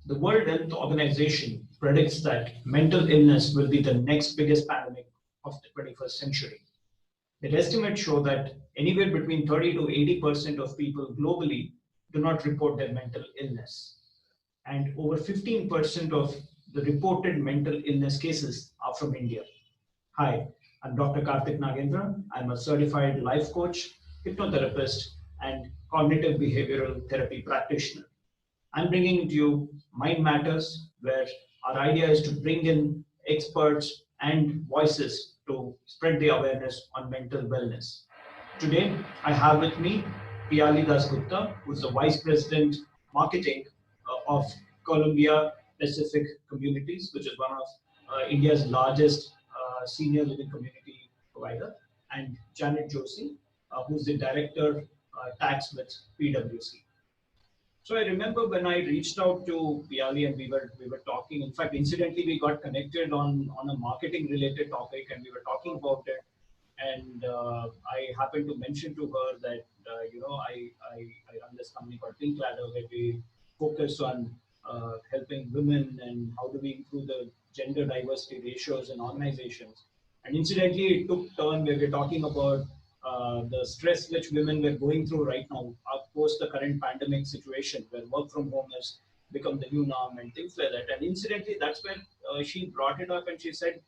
The World Health Organization predicts that mental illness will be the next biggest pandemic of the 21st century. Their estimates show that anywhere between 30 to 80% of people globally do not report their mental illness. And over 15% of the reported mental illness cases are from India. Hi, I'm Dr. Karthik Nagendra. I'm a certified life coach, hypnotherapist, and cognitive behavioral therapy practitioner. I'm bringing to you Mind Matters, where our idea is to bring in experts and voices to spread the awareness on mental wellness. Today, I have with me Piali Dasgupta, who's the Vice President Marketing of Columbia Pacific Communities, which is one of India's largest senior living community provider, and Janet Josey, who's the Director Tax with PwC. So I remember when I reached out to Piali and we were talking. In fact, incidentally, we got connected on a marketing related topic, and we were talking about it. And I happened to mention to her that I run this company called Pink Ladder, where we focus on helping women and how do we improve the gender diversity ratios in organizations. And incidentally, it took turn where we're talking about the stress which women were going through right now, post the current pandemic situation, where work from home has become the new norm and things like that. And incidentally, that's when she brought it up and she said,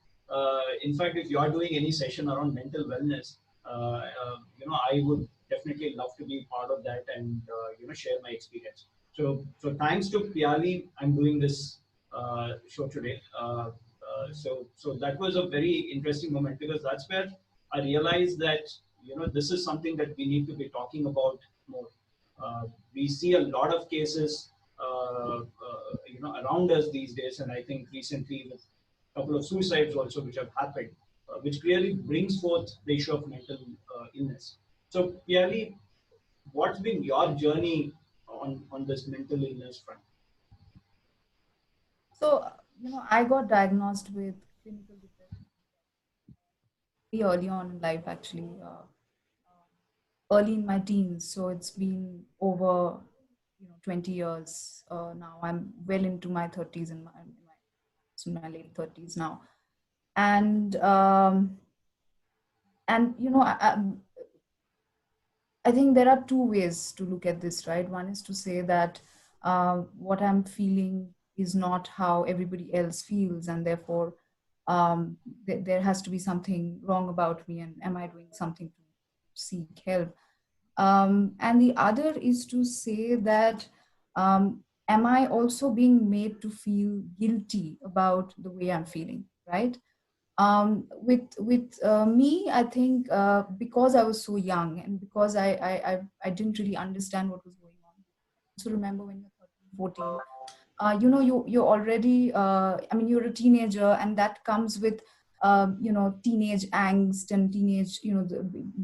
in fact, if you are doing any session around mental wellness, I would definitely love to be part of that and share my experience. So thanks to Piali, I'm doing this show today. So that was a very interesting moment, because that's where I realized that this is something that we need to be talking about more. We see a lot of cases around us these days, and I think recently with a couple of suicides also which have happened, which clearly brings forth the issue of mental illness. So Piali, what's been your journey on this mental illness front? So, I got diagnosed with clinical depression very early on in life, actually, early in my teens. So it's been over, 20 years now. I'm well into my 30s and my late 30s now. And, I think there are two ways to look at this, right? One is to say that what I'm feeling is not how everybody else feels, and therefore there has to be something wrong about me, and am I doing something to seek help? And the other is to say that am I also being made to feel guilty about the way I'm feeling, right? With me, I think because I was so young and because I didn't really understand what was going on. So remember when you're 13, 14, you're already, you're a teenager, and that comes with, teenage angst and teenage,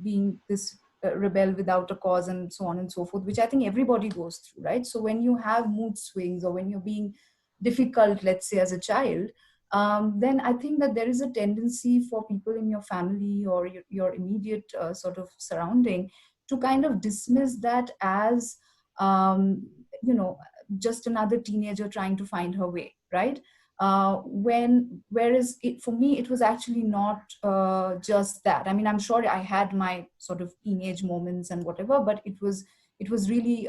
being this rebel without a cause and so on and so forth, which I think everybody goes through, right? So when you have mood swings or when you're being difficult, let's say as a child, then I think that there is a tendency for people in your family or your immediate sort of surrounding to kind of dismiss that as, you know, just another teenager trying to find her way, right? Whereas for me, it was actually not just that. I mean, I'm sure I had my sort of teenage moments and whatever, but it was really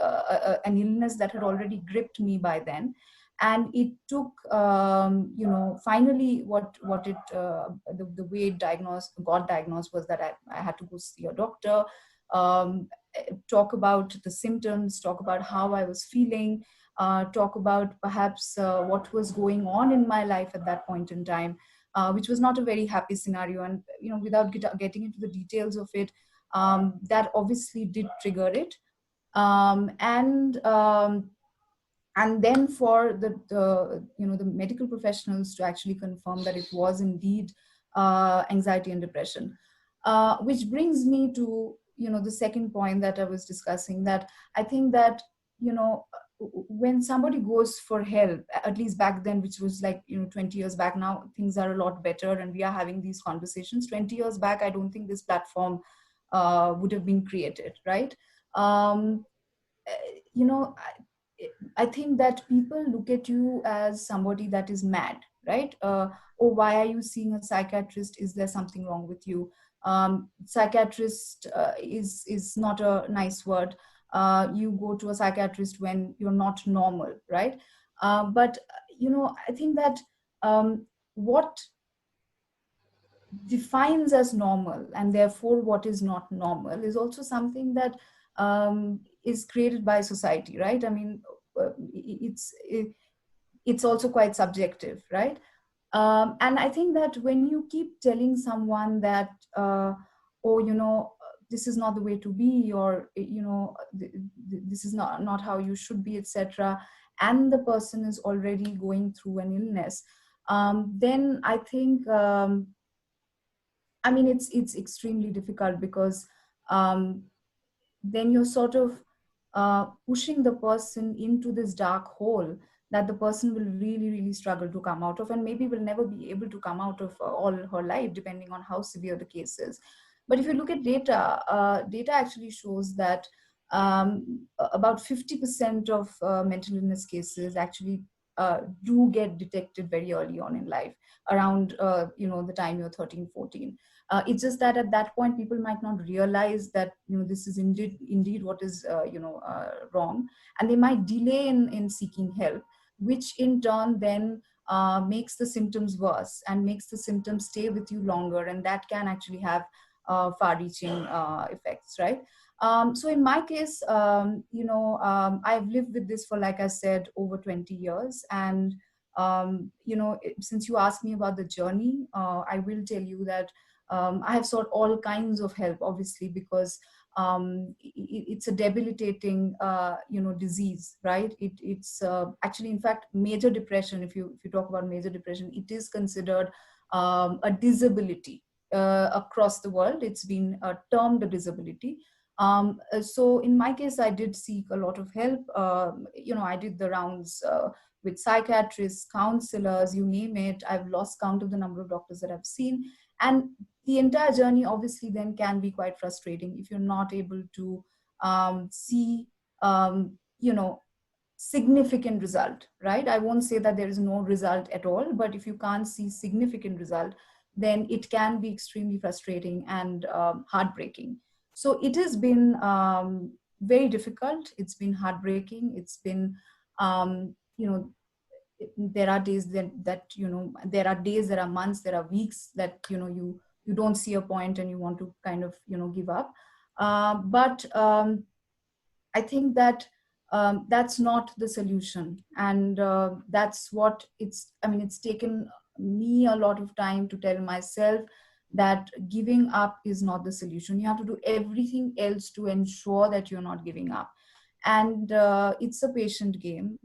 an illness that had already gripped me by then. And it took, finally, the way it got diagnosed was that I had to go see a doctor, talk about the symptoms, talk about how I was feeling, talk about perhaps what was going on in my life at that point in time, which was not a very happy scenario. And, without getting into the details of it, that obviously did trigger it. And then for the medical professionals to actually confirm that it was indeed anxiety and depression, which brings me to the second point that I was discussing, that I think that when somebody goes for help, at least back then, which was like 20 years back. Now things are a lot better and we are having these conversations. 20 years back, I don't think this platform would have been created, right? um, you know I think that people look at you as somebody that is mad, right? Or why are you seeing a psychiatrist? Is there something wrong with you? Psychiatrist is not a nice word. You go to a psychiatrist when you're not normal, right? But I think that what defines as normal and therefore what is not normal is also something that is created by society, right? I mean, it's also quite subjective, right? And I think that when you keep telling someone that oh, this is not the way to be, or this is not how you should be, etc., and the person is already going through an illness, then I think I mean, it's extremely difficult, because um, then you're sort of pushing the person into this dark hole that the person will really, really struggle to come out of, and maybe will never be able to come out of all her life, depending on how severe the case is. But if you look at data, data actually shows that about 50% of mental illness cases actually do get detected very early on in life, around the time you're 13, 14. It's just that at that point, people might not realize that this is indeed what is wrong, and they might delay in seeking help, which in turn then makes the symptoms worse and makes the symptoms stay with you longer, and that can actually have far-reaching effects, right? So in my case, I've lived with this for, like I said, over 20 years, and since you asked me about the journey, I will tell you that I have sought all kinds of help, obviously, because it's a debilitating, disease, right? It's actually, in fact, major depression. If you talk about major depression, it is considered a disability across the world. It's been termed a disability. So in my case, I did seek a lot of help. I did the rounds with psychiatrists, counselors, you name it. I've lost count of the number of doctors that I've seen. And the entire journey obviously then can be quite frustrating if you're not able to see, significant result, right? I won't say that there is no result at all, but if you can't see significant result, then it can be extremely frustrating and heartbreaking. So it has been very difficult. It's been heartbreaking. It's been, there are days there are days, there are months, there are weeks that you don't see a point and you want to kind of give up. But I think that that's not the solution, and that's what it's taken me a lot of time to tell myself that giving up is not the solution. You have to do everything else to ensure that you're not giving up, and it's a patient game.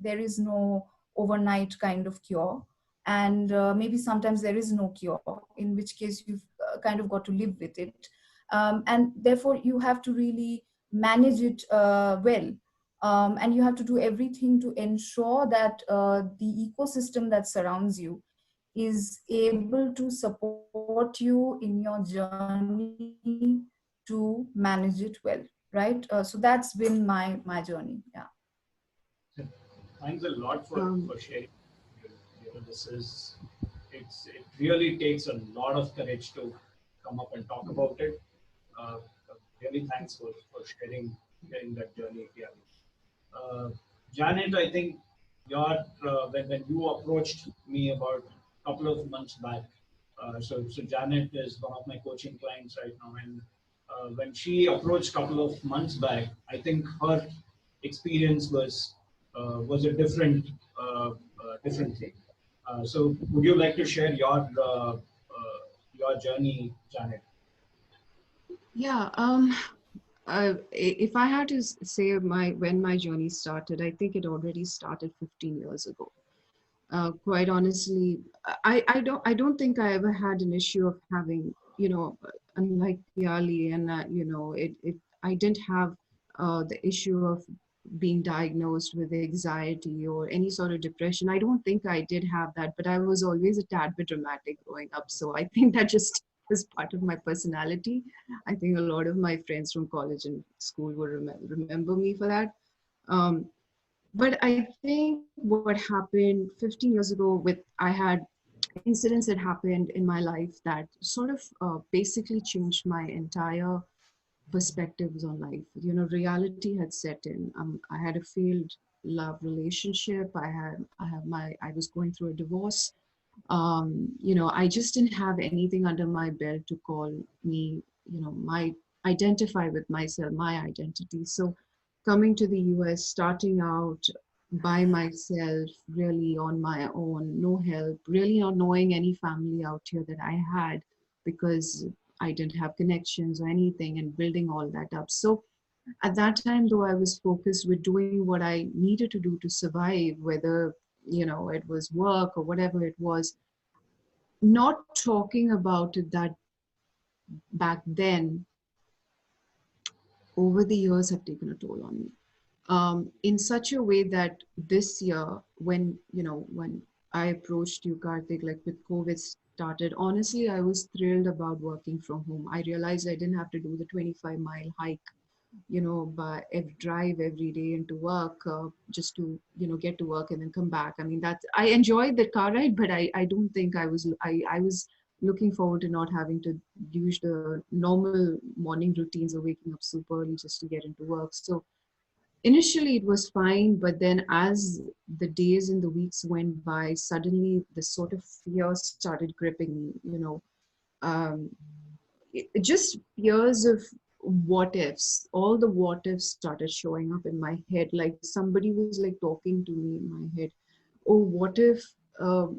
There is no overnight kind of cure, and maybe sometimes there is no cure, in which case you've kind of got to live with it, and therefore you have to really manage it well, and you have to do everything to ensure that the ecosystem that surrounds you is able to support you in your journey to manage it well, right? So that's been my journey. Yeah. Thanks a lot for sharing. This is it really takes a lot of courage to come up and talk about it. Uh, really thanks for sharing that journey, Piali. Uh, Janet, I think when you approached me about a couple of months back, so Janet is one of my coaching clients right now, and when she approached a couple of months back, I think her experience was a different thing. So would you like to share your journey, Janet? Yeah. If I had to say when my journey started, I think it already started 15 years ago. Quite honestly, I don't think I ever had an issue of having, unlike Piali, and I didn't have the issue of being diagnosed with anxiety or any sort of depression. I don't think I did have that, but I was always a tad bit dramatic growing up. So I think that just was part of my personality. I think a lot of my friends from college and school will remember me for that. Um, but I think what happened 15 years ago with I had incidents that happened in my life that sort of basically changed my entire perspectives on life. You know, reality had set in. I had a failed love relationship. I was going through a divorce. You know, I just didn't have anything under my belt to call me, you know, my identify with myself, my identity. So coming to the US, starting out by myself, really on my own, no help, really not knowing any family out here that I had because I didn't have connections or anything, and building all that up. So at that time, though, I was focused with doing what I needed to do to survive, whether, you know, it was work or whatever it was. Not talking about it that back then, over the years, have taken a toll on me. In such a way that this year, when, you know, when I approached you, Karthik, like with COVID started, honestly, I was thrilled about working from home. I realized I didn't have to do the 25-mile hike, you know, by drive every day into work, just to, you know, get to work and then come back. I mean, that's, I enjoyed the car ride, but I don't think I was looking forward to not having to use the normal morning routines of waking up super early just to get into work. So initially it was fine, but then as the days and the weeks went by, suddenly this sort of fear started gripping me, you know. um, just fears of what ifs. All the what ifs started showing up in my head, like somebody was like talking to me in my head. Oh, what if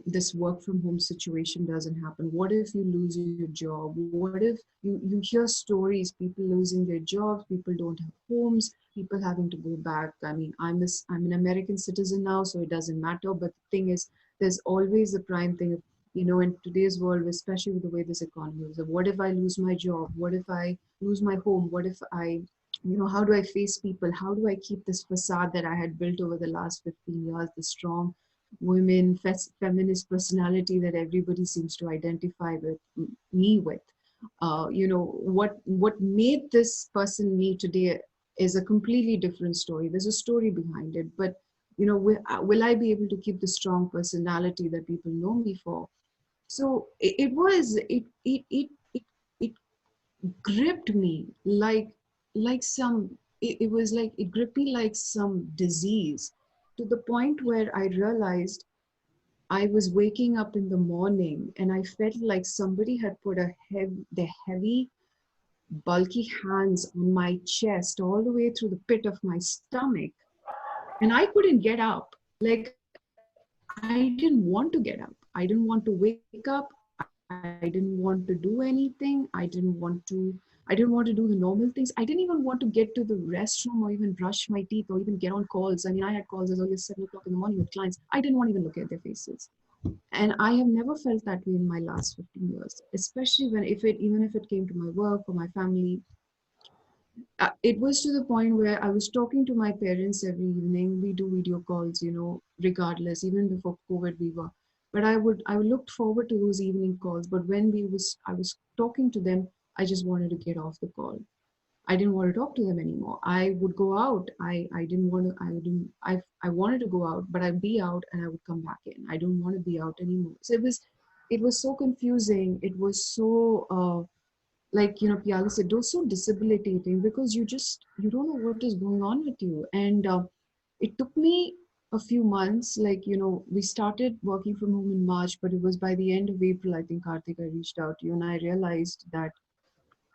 this work from home situation doesn't happen? What if you lose your job? What if you hear stories, people losing their jobs, people don't have homes, people having to go back. I mean, I'm an American citizen now, so it doesn't matter. But the thing is, there's always the prime thing of, you know, in today's world, especially with the way this economy is, what if I lose my job? What if I lose my home? What if I, you know, how do I face people? How do I keep this facade that I had built over the last 15 years, the strong women, feminist personality that everybody seems to identify with me with? You know, what made this person me today is a completely different story. There's a story behind it, but you know, will I be able to keep the strong personality that people know me for? So it gripped me like some, it was like it gripped me like some disease, to the point where I realized I was waking up in the morning and I felt like somebody had put their heavy bulky hands on my chest all the way through the pit of my stomach, and I couldn't get up. Like, I didn't want to get up. I didn't want to wake up. I didn't want to do anything. I didn't want to do the normal things. I didn't even want to get to the restroom or even brush my teeth or even get on calls. I mean, I had calls as early as 7 o'clock in the morning with clients. I didn't want to even look at their faces. And I have never felt that way in my last 15 years, especially when, even if it came to my work or my family. It was to the point where I was talking to my parents every evening. We do video calls, you know, regardless. Even before COVID, we were. But I looked forward to those evening calls. But when I was talking to them, I just wanted to get off the call. I didn't want to talk to them anymore. I would go out. I didn't want to. I wanted to go out, but I'd be out and I would come back in. I don't want to be out anymore. So it was so confusing. It was so. Like, you know, Piali said, those so debilitating, because you don't know what is going on with you. And it took me a few months. Like, you know, we started working from home in March, but it was by the end of April, I think, Karthik, I reached out to you and I realized that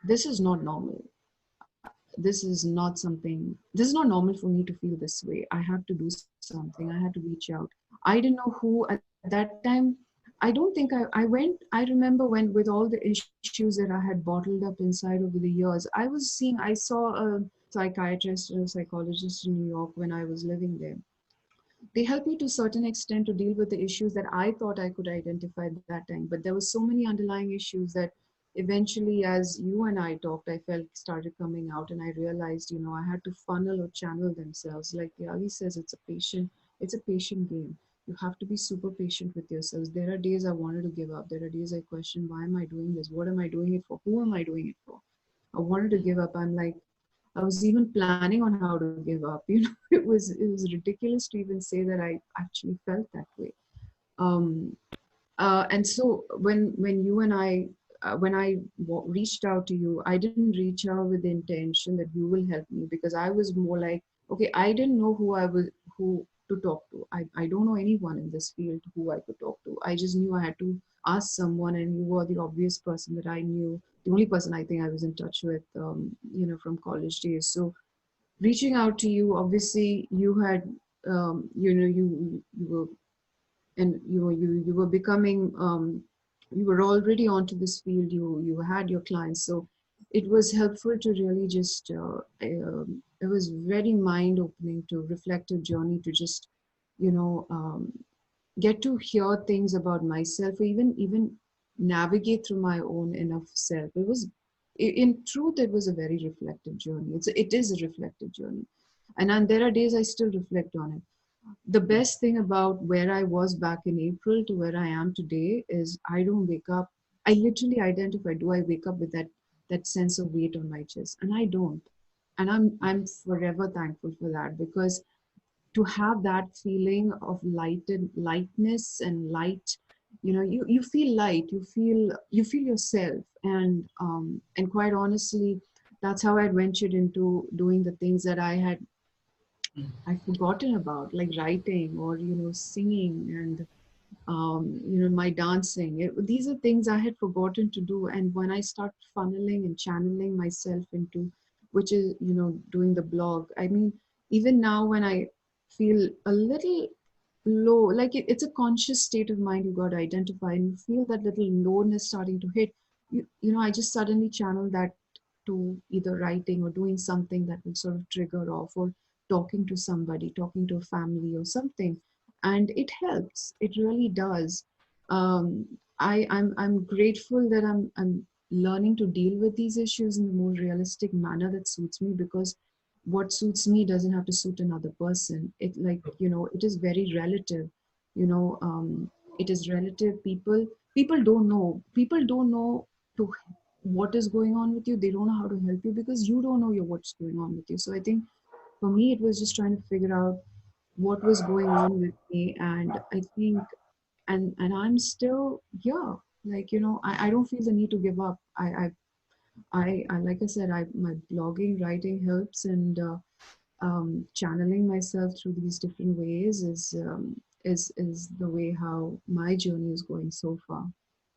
this is not normal. This is not normal for me to feel this way. I have to do something. I had to reach out. I didn't know who at that time. I don't think I went. I remember when, with all the issues that I had bottled up inside over the years, I saw a psychiatrist or a psychologist in New York when I was living there. They helped me to a certain extent to deal with the issues that I thought I could identify at that time. But there were so many underlying issues that eventually, as you and I talked, I felt started coming out, and I realized, you know, I had to funnel or channel themselves. Like Piali says, it's a patient game. You have to be super patient with yourselves. There are days I wanted to give up. There are days I question, why am I doing this? What am I doing it for? Who am I doing it for? I wanted to give up. I'm like, I was even planning on how to give up. It was ridiculous to even say that I actually felt that way. Um, and so when you and I when reached out to you, I didn't reach out with the intention that you will help me, because I was more like, okay, I didn't know who to talk to. I don't know anyone in this field who I could talk to. I just knew I had to ask someone, and you were the obvious person that I knew, the only person I think I was in touch with, from college days. So reaching out to you, obviously you had, you were, and you were becoming, you were already onto this field, you had your clients, so it was helpful to really just, it was very mind opening to reflective journey to just, you know um, get to hear things about myself, or even navigate through my own enough self. It was, in truth, it was a very reflective journey. It is a reflective journey, and there are days I still reflect on it. The best thing about where I was back in April to where I am today is I don't wake up. I literally identify, do I wake up with that sense of weight on my chest? And I don't. And I'm forever thankful for that, because to have that feeling of lightness and light, you feel light, you feel yourself. And quite honestly, that's how I ventured into doing the things that I'd forgotten about, like writing, or singing, and my dancing. These are things I had forgotten to do. And when I start funneling and channeling myself into, which is, doing the blog. I mean, even now when I feel a little low, like it's a conscious state of mind you got to identify, and you feel that little lowness starting to hit, I just suddenly channel that to either writing or doing something that will sort of trigger off, or talking to somebody, talking to a family or something, and it helps. It really does. um, I'm grateful that I'm learning to deal with these issues in the more realistic manner that suits me, because what suits me doesn't have to suit another person. It, like, it is very relative. you know um, it is relative. People don't know to what is going on with you. They don't know how to help you, because you don't know what's going on with you. So I think for me, it was just trying to figure out what was going on with me. And I think, and I'm still here. Like, I don't feel the need to give up. I like I said, my blogging, writing helps, and channeling myself through these different ways is the way how my journey is going so far.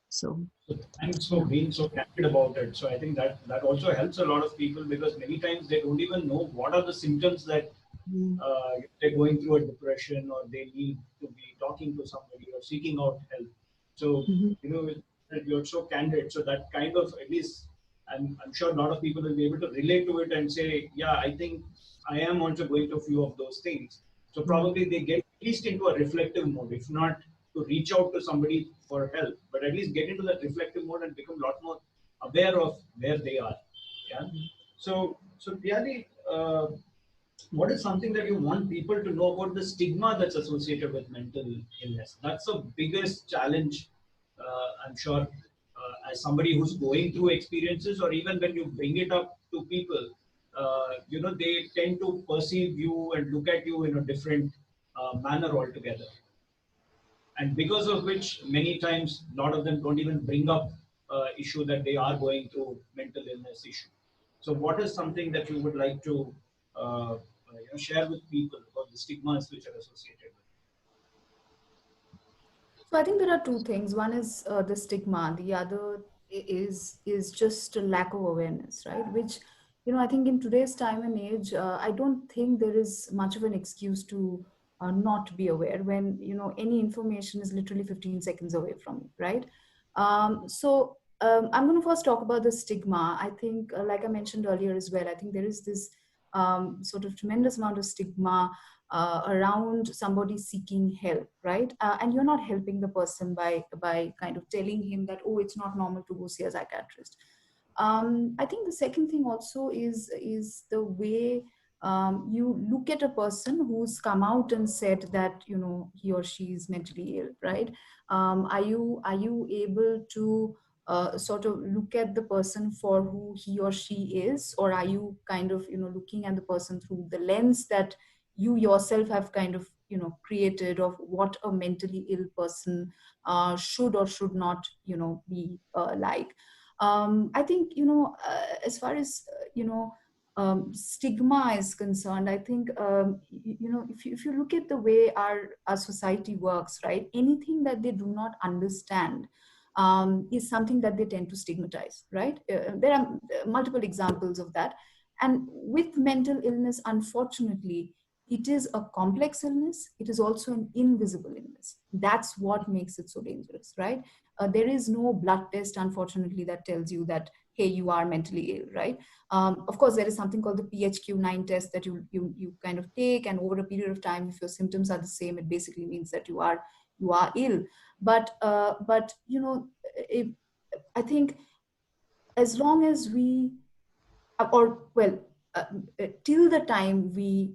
So So thanks for yeah. being so candid about it. So I think that also helps a lot of people, because many times they don't even know what are the symptoms that Mm, they're going through a depression, or they need to be talking to somebody or seeking out help. So mhm, you're so candid. So that kind of, at least I'm sure a lot of people will be able to relate to it and say, yeah, I think I am also going through a few of those things. So mm, probably they get at least into a reflective mode, if not to reach out to somebody for help, but at least get into that reflective mode and become a lot more aware of where they are. Yeah. mm. So Piali, what is something that you want people to know about the stigma that's associated with mental illness? That's the biggest challenge, I'm sure, as somebody who's going through experiences, or even when you bring it up to people, they tend to perceive you and look at you in a different manner altogether. And because of which, many times, a lot of them don't even bring up issue that they are going through mental illness issue. So what is something that you would like to share with people about the stigmas which are associated with So I think there are two things. One is the stigma. The other is just a lack of awareness, right? Which, I think in today's time and age, I don't think there is much of an excuse to not be aware when any information is literally 15 seconds away from you, right? I'm going to first talk about the stigma. I think, like I mentioned earlier as well, I think there is this sort of tremendous amount of stigma around somebody seeking help, right? And you're not helping the person by kind of telling him that, oh, it's not normal to go see a psychiatrist. I think the second thing also is the way you look at a person who's come out and said that he or she is mentally ill, right? Are you able to sort of look at the person for who he or she is, or are you kind of looking at the person through the lens that you yourself have kind of created of what a mentally ill person should or should not be like. I think as far as stigma is concerned, I think if you look at the way our society works, right, anything that they do not understand is something that they tend to stigmatize, right? There are multiple examples of that. And with mental illness, unfortunately, it is a complex illness. It is also an invisible illness. That's what makes it so dangerous, right? There is no blood test, unfortunately, that tells you that, hey, you are mentally ill, right? Of course, there is something called the PHQ-9 test that you kind of take, and over a period of time, if your symptoms are the same, it basically means that you are ill. But if, I think as long as we or well till the time we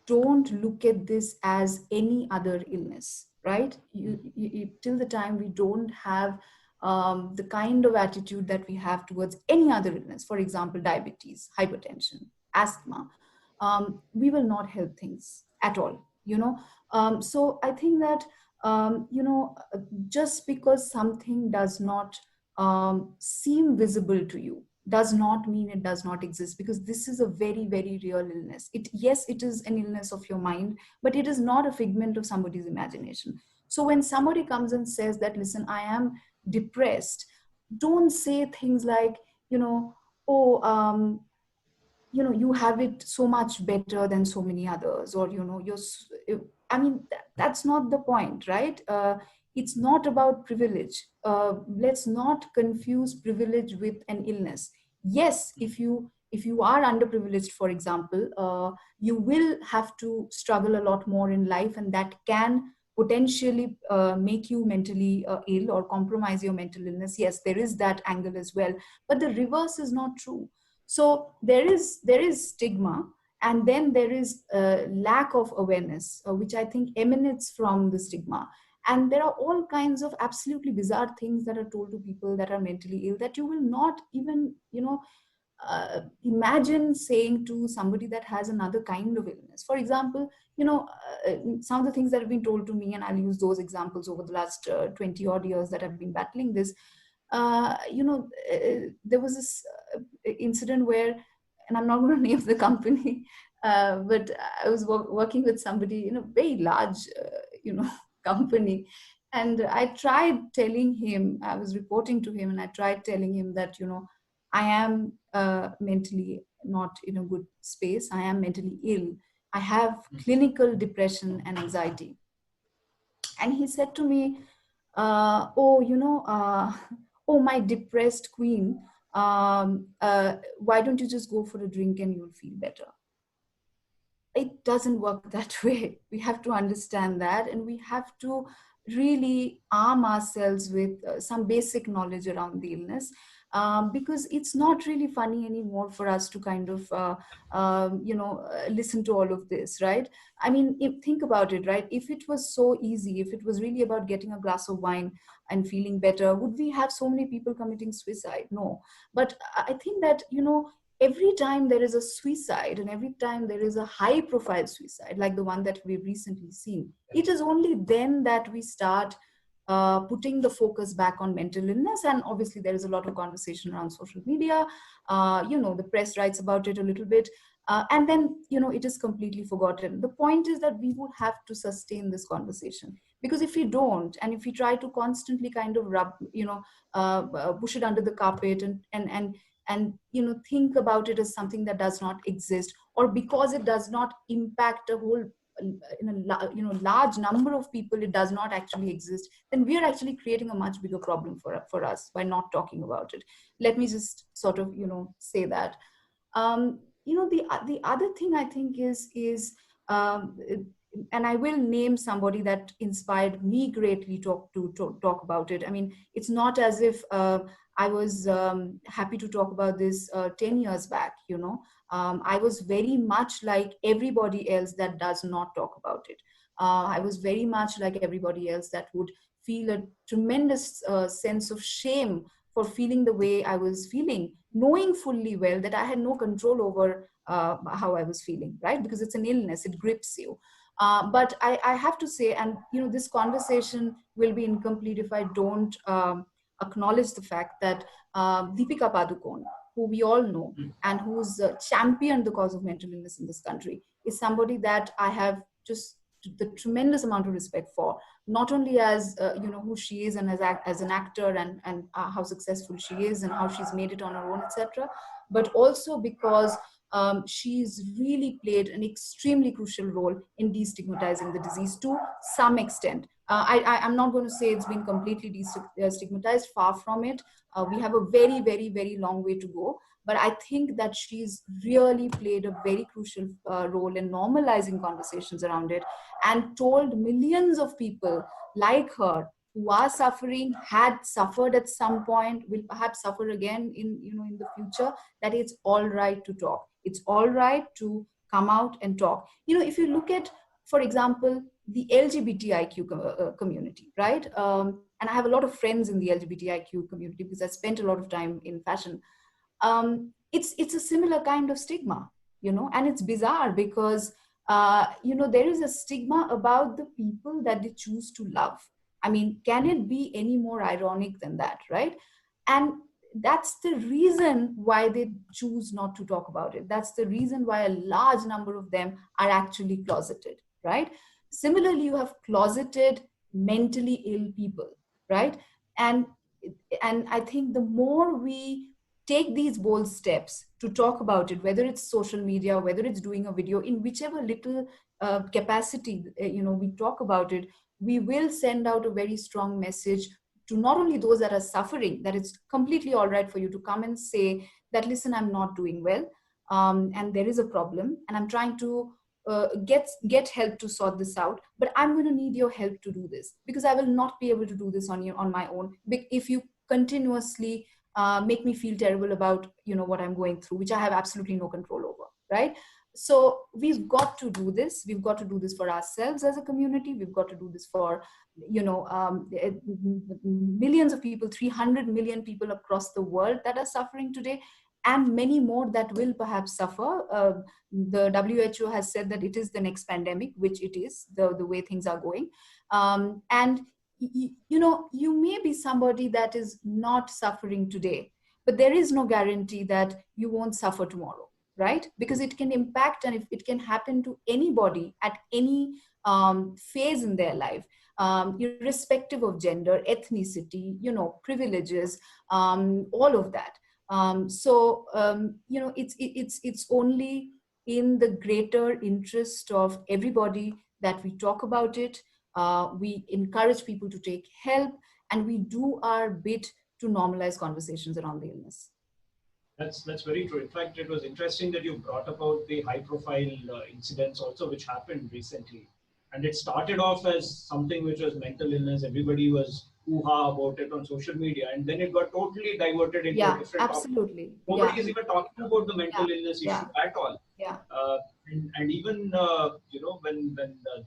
don't look at this as any other illness, right? Till the time we don't have the kind of attitude that we have towards any other illness, for example, diabetes, hypertension, asthma, we will not help things at all, so I think that just because something does not seem visible to you does not mean it does not exist, because this is a very, very real illness. Yes, it is an illness of your mind, but it is not a figment of somebody's imagination. So when somebody comes and says that, listen, I am depressed, don't say things like, oh, you have it so much better than so many others, or I mean, that's not the point, right? It's not about privilege. Let's not confuse privilege with an illness. Yes, if you are underprivileged, for example, you will have to struggle a lot more in life, and that can potentially make you mentally ill or compromise your mental illness. Yes, there is that angle as well, but the reverse is not true. So there is stigma, and then there is a lack of awareness, which I think emanates from the stigma. And there are all kinds of absolutely bizarre things that are told to people that are mentally ill that you will not even, imagine saying to somebody that has another kind of illness. For example, some of the things that have been told to me, and I'll use those examples over the last 20 odd years that I've been battling this. There was this incident where, and I'm not going to name the company, but I was working with somebody in a very large, company. And I tried telling him, I was reporting to him, and I tried telling him that, I am mentally not in a good space. I am mentally ill. I have clinical depression and anxiety. And he said to me, oh, my depressed queen, why don't you just go for a drink and you'll feel better? It doesn't work that way. We have to understand that, and we have to really arm ourselves with some basic knowledge around the illness, because it's not really funny anymore for us to kind of listen to all of this, right? I mean, think about it, right? If it was so easy, if it was really about getting a glass of wine and feeling better, would we have so many people committing suicide? No. But I think that, every time there is a suicide, and every time there is a high profile suicide like the one that we've recently seen, it is only then that we start putting the focus back on mental illness. And obviously there is a lot of conversation around social media, the press writes about it a little bit, and then it is completely forgotten. The point is that we would have to sustain this conversation, because if we don't, and if we try to constantly kind of push it under the carpet and think about it as something that does not exist, or because it does not impact a whole large number of people, it does not actually exist, then we are actually creating a much bigger problem for us by not talking about it. Let me just sort of say that. The other thing I think is and I will name somebody that inspired me greatly to talk about it. I mean, it's not as if I was happy to talk about this 10 years back, I was very much like everybody else that does not talk about it. I was very much like everybody else that would feel a tremendous sense of shame for feeling the way I was feeling, knowing fully well that I had no control over how I was feeling, right? Because it's an illness, it grips you. But I have to say, and this conversation will be incomplete if I don't acknowledge the fact that Deepika Padukone, who we all know and who's championed the cause of mental illness in this country, is somebody that I have just the tremendous amount of respect for, not only as who she is and as an actor, and how successful she is and how she's made it on her own, etc., but also because she's really played an extremely crucial role in destigmatizing the disease to some extent. I'm not going to say it's been completely destigmatized, far from it. We have a very, very, very long way to go. But I think that she's really played a very crucial role in normalizing conversations around it, and told millions of people like her who are suffering, had suffered at some point, will perhaps suffer again in the future, that it's all right to talk. It's all right to come out and talk. If you look at, for example, the LGBTIQ community, right? And I have a lot of friends in the LGBTIQ community because I spent a lot of time in fashion. It's a similar kind of stigma, and it's bizarre because there is a stigma about the people that they choose to love. I mean, can it be any more ironic than that, right? And that's the reason why they choose not to talk about it. That's the reason why a large number of them are actually closeted, right? Similarly, you have closeted mentally ill people, right? And I think the more we take these bold steps to talk about it, whether it's social media, whether it's doing a video, in whichever little capacity we talk about it, we will send out a very strong message to not only those that are suffering, that it's completely all right for you to come and say that, listen, I'm not doing well, and there is a problem, and I'm trying to get help to sort this out, but I'm going to need your help to do this, because I will not be able to do this on my own if you continuously make me feel terrible about what I'm going through, which I have absolutely no control over, right? So we've got to do this. We've got to do this for ourselves as a community. We've got to do this for millions of people, 300 million people across the world that are suffering today, and many more that will perhaps suffer. The WHO has said that it is the next pandemic, which it is, the way things are going. And you may be somebody that is not suffering today, but there is no guarantee that you won't suffer tomorrow, right? Because it can impact, and it can happen to anybody at any phase in their life, irrespective of gender, ethnicity, privileges, all of that. It's only in the greater interest of everybody that we talk about it. We encourage people to take help, and we do our bit to normalize conversations around the illness. That's very true. In fact, it was interesting that you brought about the high-profile incidents also, which happened recently. And it started off as something which was mental illness. Everybody was hoo-ha about it on social media, and then it got totally diverted into a different absolutely. topic. Nobody is even talking about the mental illness issue at all. Yeah. And even when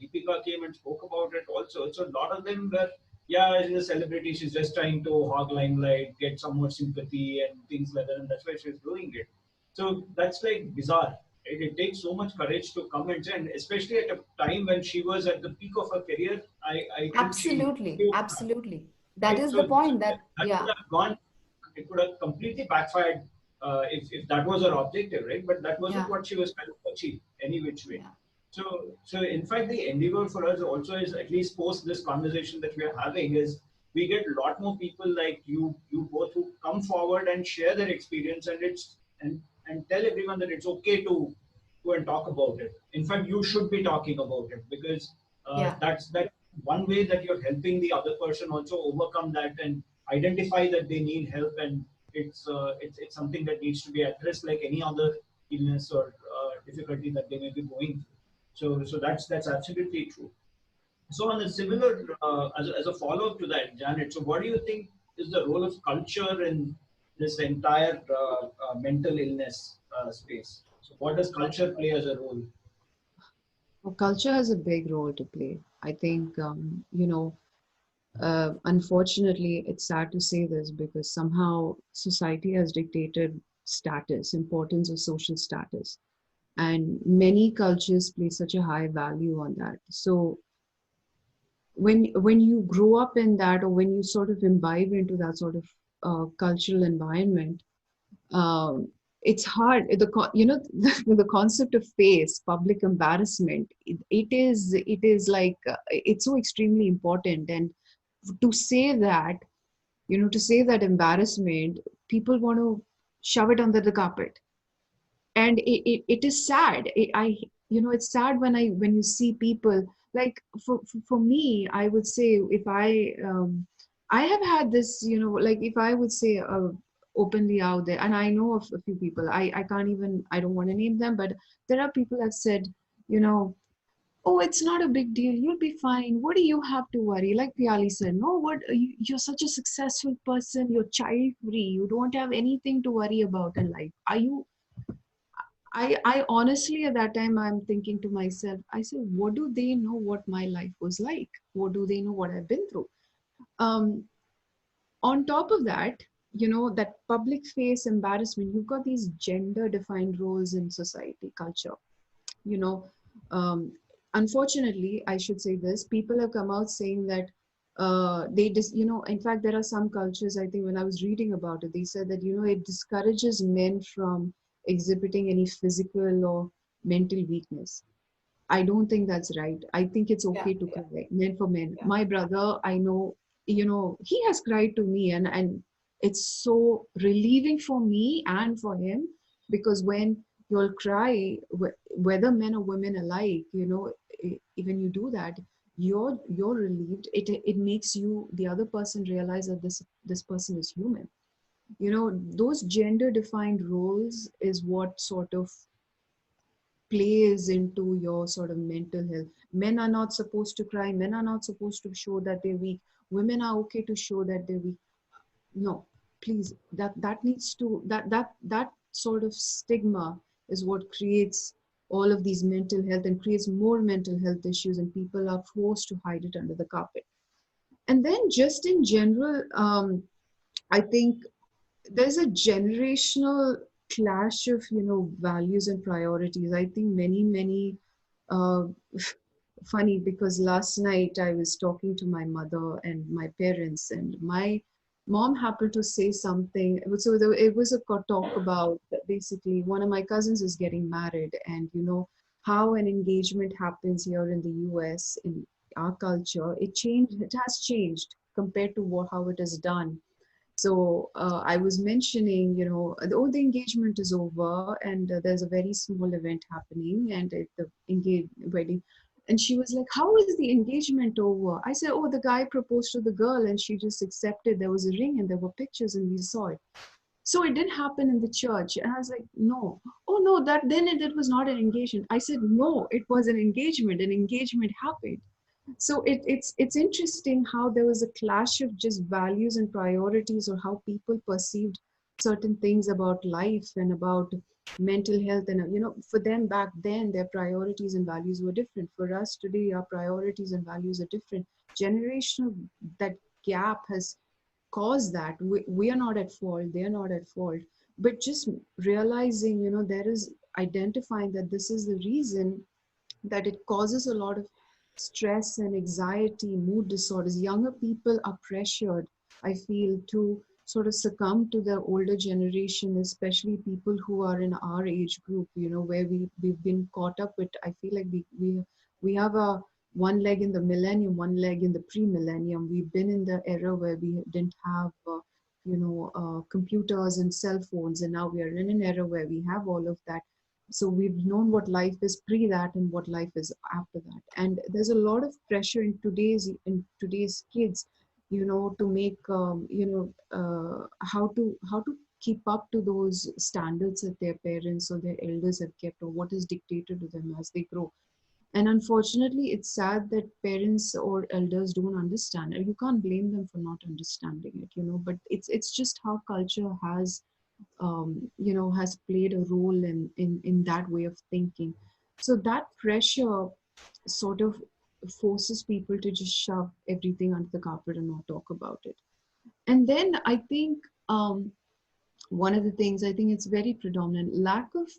Deepika came and spoke about it also, so a lot of them were, she's a celebrity, she's just trying to hog limelight, get some more sympathy and things like that, and that's why she's doing it. So that's like bizarre. It takes so much courage to come and say, and especially at a time when she was at the peak of her career. I absolutely. That is the point. That could have gone. It could have completely backfired if that was her objective, right? But that wasn't what she was trying to achieve any which way. Yeah. So in fact, the endeavor for us also is, at least post this conversation that we are having, is we get a lot more people like you both, who come forward and share their experience, and tell everyone that it's okay to go and talk about it. In fact, you should be talking about it, because that's one way that you're helping the other person also overcome that and identify that they need help, and it's something that needs to be addressed like any other illness or difficulty that they may be going through. So that's absolutely true. So on a similar, as a follow-up to that, Janet, so what do you think is the role of culture in this entire mental illness space? So what does culture play as a role? Well, culture has a big role to play. I think, Unfortunately, it's sad to say this because somehow society has dictated status, importance of social status, and many cultures place such a high value on that. So when you grow up in that, or when you sort of imbibe into that sort of cultural environment, um, it's hard. The concept of face, public embarrassment, it is like it's so extremely important. And to say that, to say that embarrassment, people want to shove it under the carpet. And it is sad. It's sad when you see people, like, for me, I would say, if I have had this, like, if I would say openly out there, and I know of a few people, I can't even, I don't want to name them, but there are people that have said, you know oh, it's not a big deal, you'll be fine, what do you have to worry? Like Piali said, no, you're such a successful person, you're child free, you don't have anything to worry about in life. Are you I honestly, at that time, I'm thinking to myself, I said, what do they know what my life was like? What do they know what I've been through? Um, on top of that, that public face embarrassment, you've got these gender defined roles in society, culture. You know, um, Unfortunately, I should say this, people have come out saying that in fact, there are some cultures, I think when I was reading about it, they said that, it discourages men from exhibiting any physical or mental weakness. I don't think that's right. I think it's Yeah, okay to yeah, cry, men for men. yeah. My brother, I know, he has cried to me, and it's so relieving for me and for him, because when you'll cry, whether men or women alike, when you do that, you're relieved. It makes you, the other person, realize that this person is human. Those gender defined roles is what sort of plays into your sort of mental health. Men are not supposed to cry. Men are not supposed to show that they're weak. Women are okay to show that they're weak. No, please. That needs to that sort of stigma is what creates all of these mental health and creates more mental health issues, and people are forced to hide it under the carpet. And then, just in general, I think there's a generational clash of values and priorities. I think many uh, funny, because last night I was talking to my mother and my parents, and my mom happened to say something. It was a talk about, basically, one of my cousins is getting married, and how an engagement happens here in the US, in our culture. It has changed compared to how it is done. So I was mentioning, the engagement is over, and there's a very small event happening, and the wedding. And she was like, "How is the engagement over?" I said, "Oh, the guy proposed to the girl, and she just accepted. There was a ring, and there were pictures, and we saw it. So it didn't happen in the church." And I was like, "No, oh no, it was not an engagement." I said, "No, it was an engagement. An engagement happened." So it's interesting how there was a clash of just values and priorities, or how people perceived certain things about life and about mental health. And for them back then, their priorities and values were different. For us today, our priorities and values are different. Generational, that gap has caused that. We are not at fault, they are not at fault, but just realizing, there is identifying that this is the reason, that it causes a lot of stress and anxiety, mood disorders. Younger people are pressured, I feel, to sort of succumb to the older generation, especially people who are in our age group, where we've been caught up with. I feel like we have a one leg in the millennium, one leg in the pre-millennium. We've been in the era where we didn't have computers and cell phones, and now we are in an era where we have all of that. So we've known what life is pre that and what life is after that. And there's a lot of pressure in today's kids, to make how to keep up to those standards that their parents or their elders have kept, or what is dictated to them as they grow. And unfortunately, it's sad that parents or elders don't understand, and you can't blame them for not understanding it, but it's just how culture has played a role in that way of thinking. So that pressure sort of forces people to just shove everything under the carpet and not talk about it. And then I think one of the things, I think it's very predominant, lack of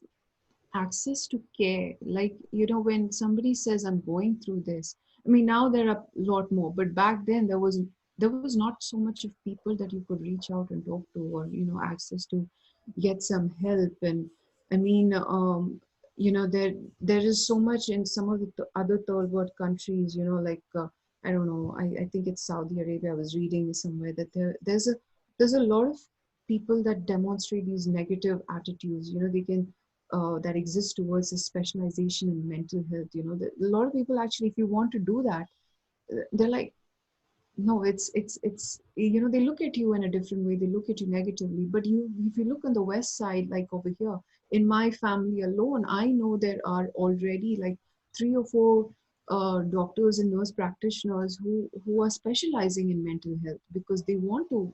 access to care. Like, when somebody says, I'm going through this, I mean, now there are a lot more, but back then there was not so much of people that you could reach out and talk to, or access to get some help. And I mean, there is so much in some of the other third world countries, like I don't know, I think it's Saudi Arabia. I was reading somewhere that there's a lot of people that demonstrate these negative attitudes. They can that exists towards a specialization in mental health. A lot of people actually, if you want to do that, they're like, no, it's they look at you in a different way. They look at you negatively. But if you look on the west side, like over here, in my family alone, I know there are already like 3 or 4 doctors and nurse practitioners who are specializing in mental health because they want to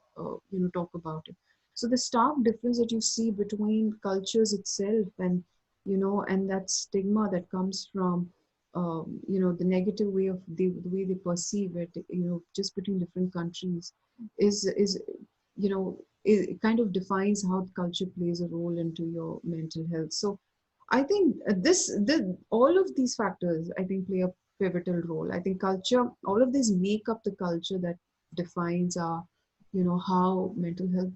talk about it. So the stark difference that you see between cultures itself, and that stigma that comes from the negative way of the way they perceive it, just between different countries, is it kind of defines how culture plays a role into your mental health. So I think all of these factors, I think, play a pivotal role. I think culture, all of these make up the culture that defines our, how mental health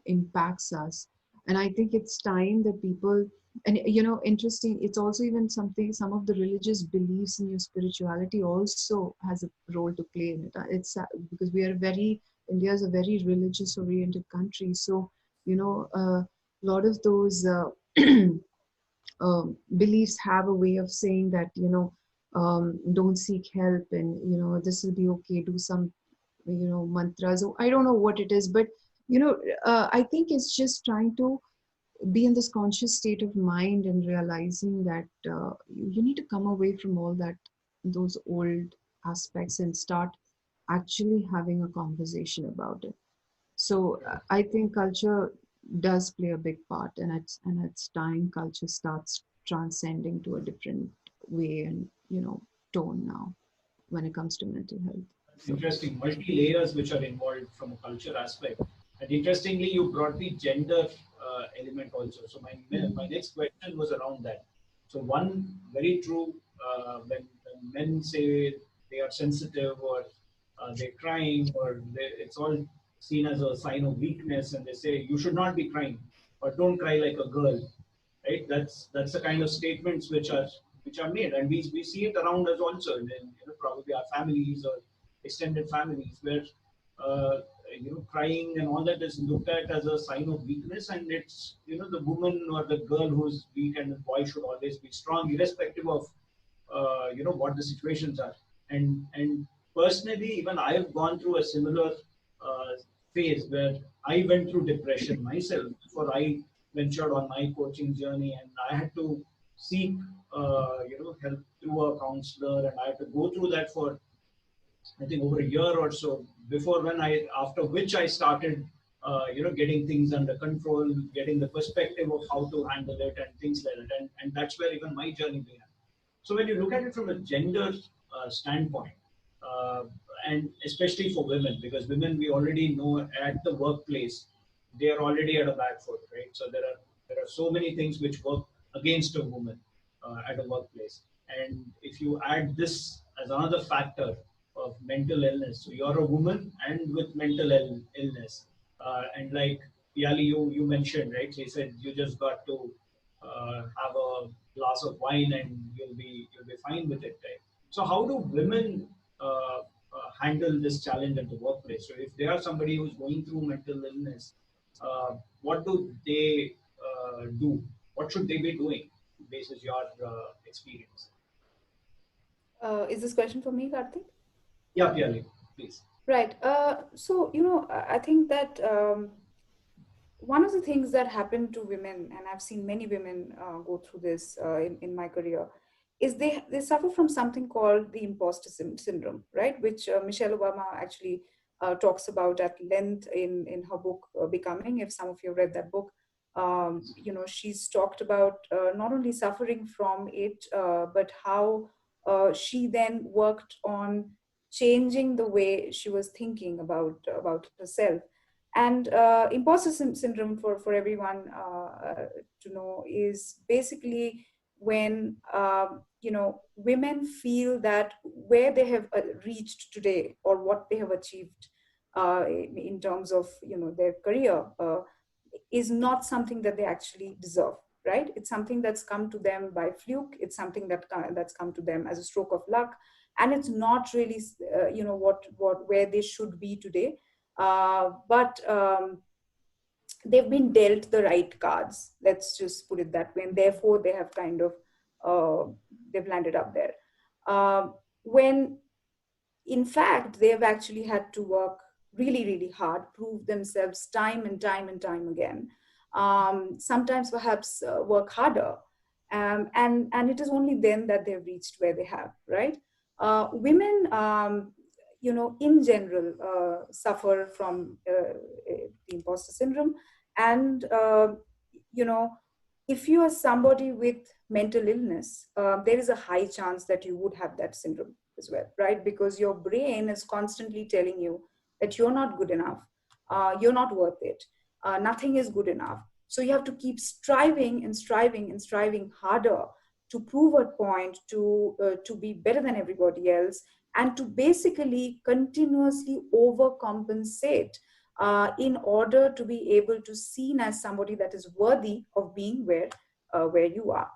impacts us. And I think it's time that people, and interesting, it's also even something, some of the religious beliefs in your spirituality also has a role to play in it. It's because India is a very religious oriented country. So, a lot of those beliefs have a way of saying that, don't seek help, and, this will be okay, do some, mantras. I don't know what it is, but, I think it's just trying to be in this conscious state of mind and realizing that you need to come away from all that, those old aspects, and start actually having a conversation about it. So I think culture does play a big part, and it's time culture starts transcending to a different way and tone now when it comes to mental health. So. Interesting, multi layers which are involved from a culture aspect. And interestingly, you brought the gender element also. So my next question was around that. So one very true, when men say they are sensitive, or they're crying, or it's all seen as a sign of weakness, and they say you should not be crying, or don't cry like a girl, right? That's the kind of statements which are made, and we see it around us also, in probably our families or extended families, where crying and all that is looked at as a sign of weakness, and it's the woman or the girl who's weak, and the boy should always be strong, irrespective of what the situations are. And personally, even I have gone through a similar uh, phase where I went through depression myself before I ventured on my coaching journey, and I had to seek help through a counselor, and I had to go through that for I think over a year or so before after which I started, getting things under control, getting the perspective of how to handle it and things like that. And that's where even my journey began. So when you look at it from a gender standpoint, uh, and especially for women, because women, we already know at the workplace, they are already at a back foot, right? So there are so many things which work against a woman at a workplace. And if you add this as another factor of mental illness, so you're a woman and with mental illness, and like Piali, you mentioned, right? She said you just got to have a glass of wine and you'll be fine with it, right? So how do women handle this challenge at the workplace? So if they are somebody who's going through mental illness, what do they do? What should they be doing, based on your experience? Is this question for me, Karthik? Yeah, Piali, please. Right. So, I think that one of the things that happen to women, and I've seen many women go through this in my career, is they suffer from something called the imposter syndrome, right? Which Michelle Obama actually talks about at length in her book Becoming. If some of you have read that book, she's talked about not only suffering from it, but how she then worked on changing the way she was thinking about herself. And imposter syndrome, for everyone to know, is basically when women feel that where they have reached today, or what they have achieved in terms of their career, is not something that they actually deserve, right? It's something that's come to them by fluke. It's something that's come to them as a stroke of luck, and it's not really what where they should be today. But they've been dealt the right cards, let's just put it that way, and therefore they have kind of they've landed up there. When in fact they've actually had to work really, really hard, prove themselves time and time and time again, sometimes perhaps work harder, and it is only then that they've reached where they have, right? Women in general suffer from the imposter syndrome. And you know if you are somebody with mental illness, there is a high chance that you would have that syndrome as well, right? Because your brain is constantly telling you that you're not good enough, you're not worth it, nothing is good enough. So you have to keep striving and striving and striving harder to prove a point, to be better than everybody else, and to basically continuously overcompensate in order to be able to seen as somebody that is worthy of being where you are.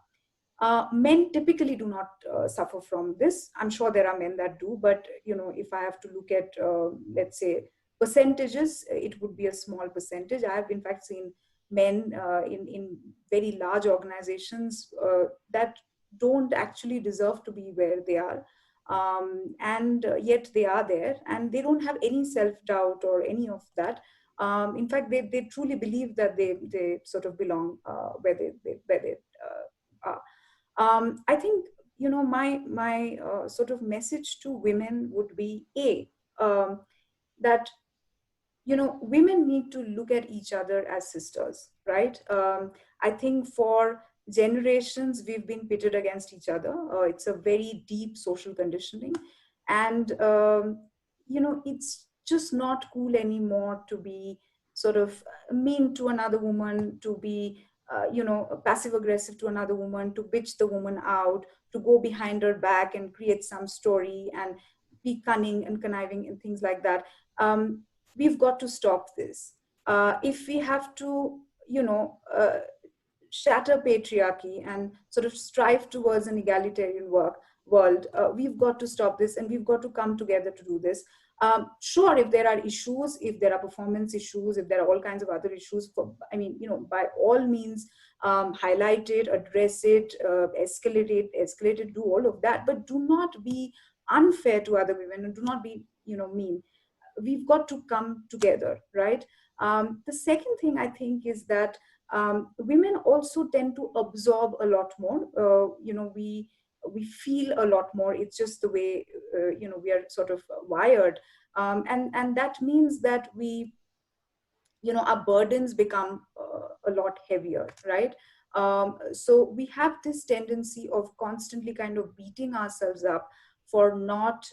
Men typically do not suffer from this. I'm sure there are men that do, but if I have to look at, let's say, percentages, it would be a small percentage. I have in fact seen men in very large organizations that don't actually deserve to be where they are, and yet they are there, and they don't have any self-doubt or any of that. In fact, they truly believe that they sort of belong where they are. I think my sort of message to women would be that women need to look at each other as sisters, right? I think for generations we've been pitted against each other. It's a very deep social conditioning, and it's just not cool anymore to be sort of mean to another woman, to be passive aggressive to another woman, to bitch the woman out, to go behind her back and create some story and be cunning and conniving and things like that. We've got to stop this. If we have to, shatter patriarchy and sort of strive towards an egalitarian world, we've got to stop this, and we've got to come together to do this. Sure, if there are issues, if there are performance issues, if there are all kinds of other issues, by all means, highlight it, address it, escalate it, do all of that, but do not be unfair to other women, and do not be, mean. We've got to come together, right? The second thing I think is that women also tend to absorb a lot more. We feel a lot more. It's just the way we are sort of wired, and that means that our burdens become a lot heavier, right? So we have this tendency of constantly kind of beating ourselves up for not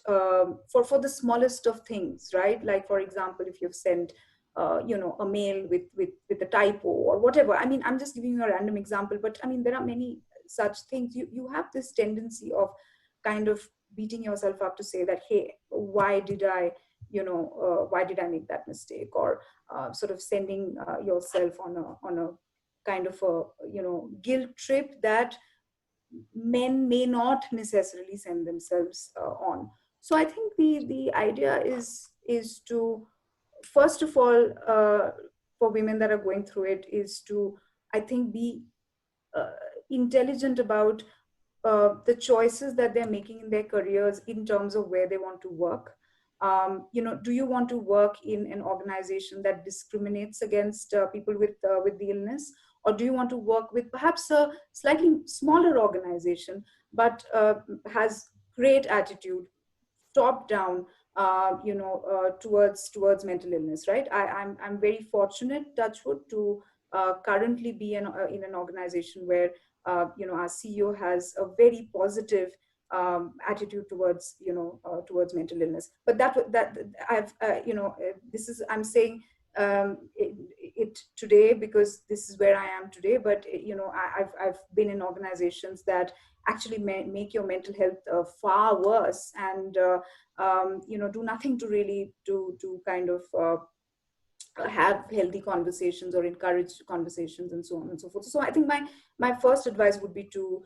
for the smallest of things, right? Like, for example, if you've sent a mail with a typo or whatever. I mean, I'm just giving you a random example, but I mean, there are many such things. You have this tendency of kind of beating yourself up to say that, hey, why did I make that mistake? Or sort of sending yourself on a kind of a guilt trip that men may not necessarily send themselves on. So I think the idea is to, first of all, for women that are going through it, is to, I think, be intelligent about the choices that they're making in their careers in terms of where they want to work. Do you want to work in an organization that discriminates against people with the illness, or do you want to work with perhaps a slightly smaller organization but has great attitude, top down, towards mental illness, right? I'm very fortunate, touchwood, to currently be in an organization where our CEO has a very positive attitude towards, towards mental illness. But that I've, this is, I'm saying it today because this is where I am today. But I've been in organizations that actually make your mental health far worse, and do nothing to really to kind of have healthy conversations or encourage conversations and so on and so forth. So I think my first advice would be to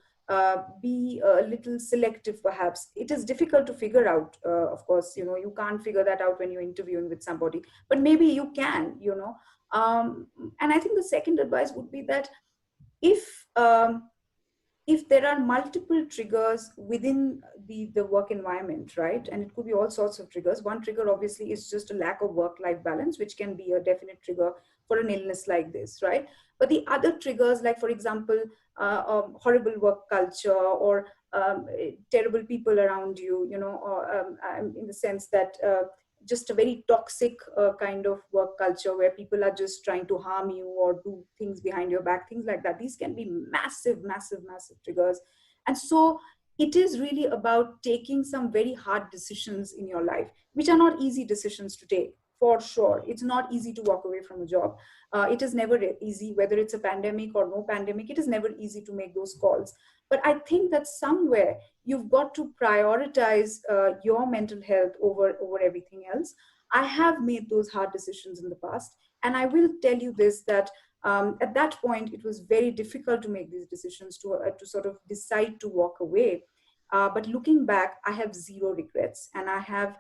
be a little selective. Perhaps it is difficult to figure out, of course, you can't figure that out when you're interviewing with somebody, but maybe you can, and I think the second advice would be that if if there are multiple triggers within the work environment, right? And it could be all sorts of triggers. One trigger obviously is just a lack of work-life balance, which can be a definite trigger for an illness like this, right? But the other triggers, like for example, horrible work culture, or terrible people around you, or in the sense that just a very toxic kind of work culture where people are just trying to harm you or do things behind your back, things like that. These can be massive, massive, massive triggers. And so it is really about taking some very hard decisions in your life, which are not easy decisions to take. For sure, it's not easy to walk away from a job. It is never easy, whether it's a pandemic or no pandemic. It is never easy to make those calls. But I think that somewhere you've got to prioritize your mental health over everything else. I have made those hard decisions in the past, and I will tell you this, that at that point it was very difficult to make these decisions, to sort of decide to walk away. But looking back, I have zero regrets, and I have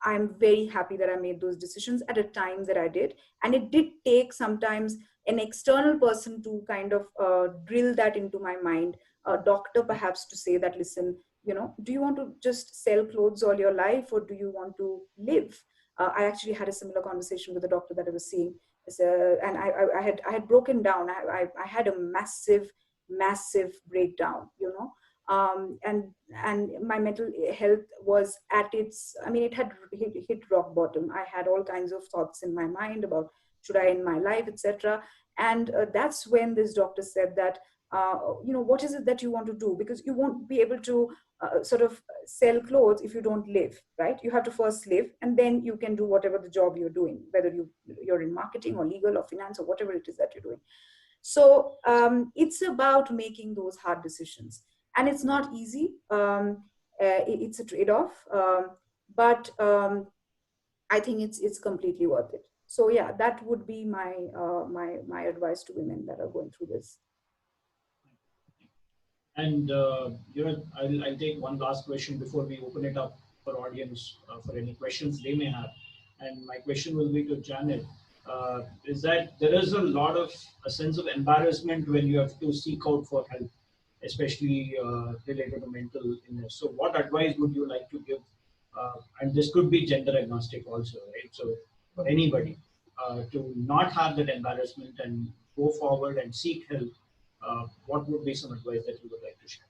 I'm very happy that I made those decisions at a time that I did. And it did take sometimes an external person to kind of drill that into my mind, a doctor perhaps, to say that, listen, do you want to just sell clothes all your life, or do you want to live? I actually had a similar conversation with the doctor that I was seeing, and I had broken down. I had a massive, massive breakdown, and my mental health was at its, I mean, it had hit rock bottom. I had all kinds of thoughts in my mind about, should I end my life, etc. And that's when this doctor said that, what is it that you want to do? Because you won't be able to sort of sell clothes if you don't live, right? You have to first live, and then you can do whatever the job you're doing, whether you're in marketing or legal or finance or whatever it is that you're doing. So it's about making those hard decisions, and it's not easy. It's a trade-off, but I think it's completely worth it. So yeah, that would be my advice to women that are going through this. And I'll take one last question before we open it up for audience for any questions they may have. And my question will be to Janet. Is that there is a sense of embarrassment when you have to seek out for help, especially related to mental illness. So what advice would you like to give? And this could be gender agnostic also, right? So for anybody to not have that embarrassment and go forward and seek help, what would be some advice that you would like to share?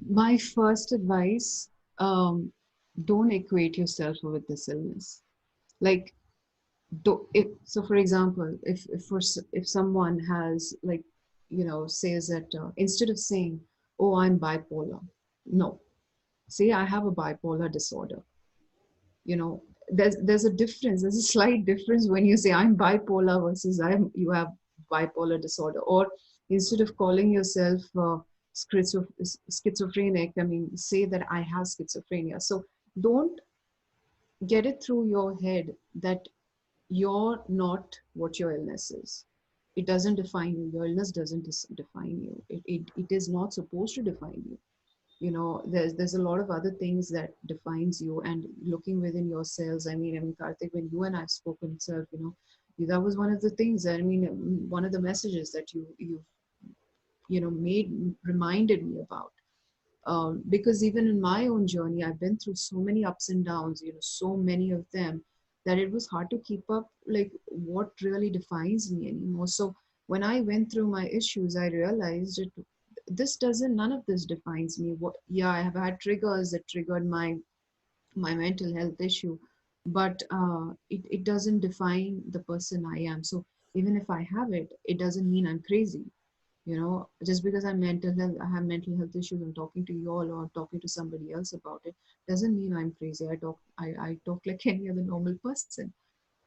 My first advice, don't equate yourself with this illness. Like, so for example, if someone has, like, says that, instead of saying, oh, I'm bipolar, no, say I have a bipolar disorder. There's a difference. There's a slight difference when you say I'm bipolar versus you have bipolar disorder. Or instead of calling yourself schizophrenic, I mean, say that I have schizophrenia. So don't get it through your head that you're not what your illness is. It doesn't define you. Your illness doesn't define you. It is not supposed to define you. There's a lot of other things that defines you, and looking within yourselves. I mean, Karthik, when you and I've spoken itself, that was one of the things. I mean, one of the messages that you reminded me about. Because even in my own journey, I've been through so many ups and downs, so many of them, that it was hard to keep up, like, what really defines me anymore. So when I went through my issues, I realized none of this defines me. I have had triggers that triggered my mental health issue, but it doesn't define the person I am. So even if I have it, it doesn't mean I'm crazy. Just because I have mental health issues, I'm talking to you all or I'm talking to somebody else about it, doesn't mean I'm crazy. I talk like any other normal person.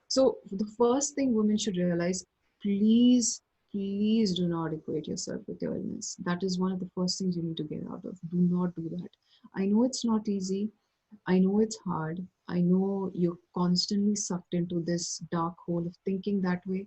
So the first thing women should realize, please, please do not equate yourself with your illness. That is one of the first things you need to get out of. Do not do that. I know it's not easy. I know it's hard. I know you're constantly sucked into this dark hole of thinking that way,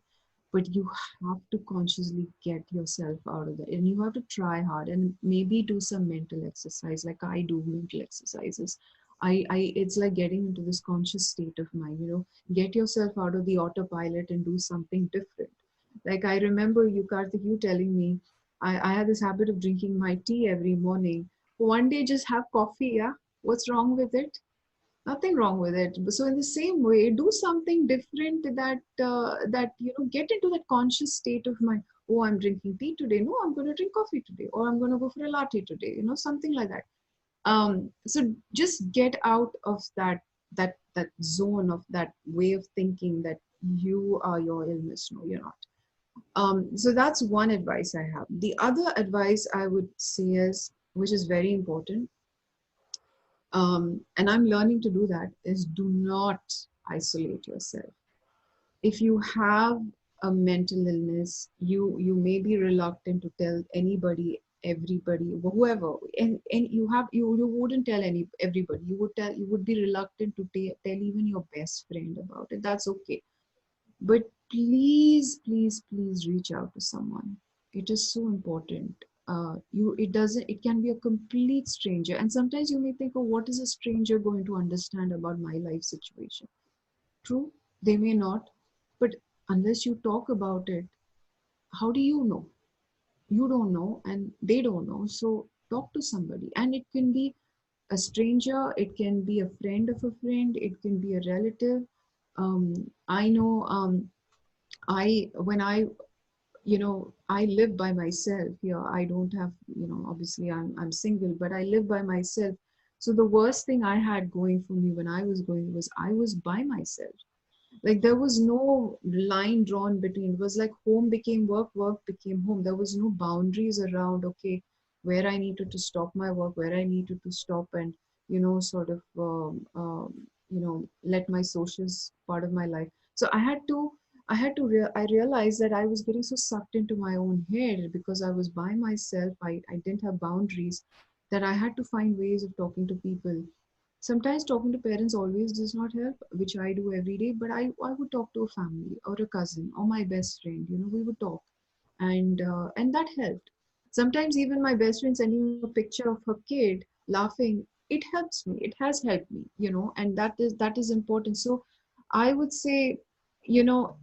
but you have to consciously get yourself out of that. And you have to try hard and maybe do some mental exercise, like I do mental exercises. It's like getting into this conscious state of mind, get yourself out of the autopilot and do something different. Like I remember you, Karthik, you telling me, I had this habit of drinking my tea every morning. One day just have coffee, yeah? What's wrong with it? Nothing wrong with it. So in the same way, do something different that get into that conscious state of mind. Oh, I'm drinking tea today. No, I'm going to drink coffee today, or I'm going to go for a latte today. Something like that. So just get out of that zone of that way of thinking that you are your illness. No, you're not. So that's one advice I have. The other advice I would say is, which is very important, and I'm learning to do that, is do not isolate yourself. If you have a mental illness, you may be reluctant to tell anybody, everybody, whoever, and you wouldn't tell everybody. You would be reluctant to tell even your best friend about it. That's okay. But please, please, please reach out to someone. It is so important. It can be a complete stranger. And sometimes you may think, oh, what is a stranger going to understand about my life situation? True, they may not. But unless you talk about it, how do you know? You don't know and they don't know. So talk to somebody. And it can be a stranger, it can be a friend of a friend, it can be a relative. I know when I live by myself here. I don't have, obviously I'm single, but I live by myself. So the worst thing I had going for me when I was going was I was by myself. Like there was no line drawn between. It was like home became work, work became home. There was no boundaries around, okay, where I needed to stop my work, where I needed to stop and, sort of, let my socials part of my life. So I realized that I was getting so sucked into my own head because I was by myself. I didn't have boundaries, that I had to find ways of talking to people. Sometimes talking to parents always does not help, which I do every day, but I would talk to a family or a cousin or my best friend. We would talk, and that helped. Sometimes even my best friend sending a picture of her kid laughing, it helps me. It has helped me, and that is important. So I would say, you know,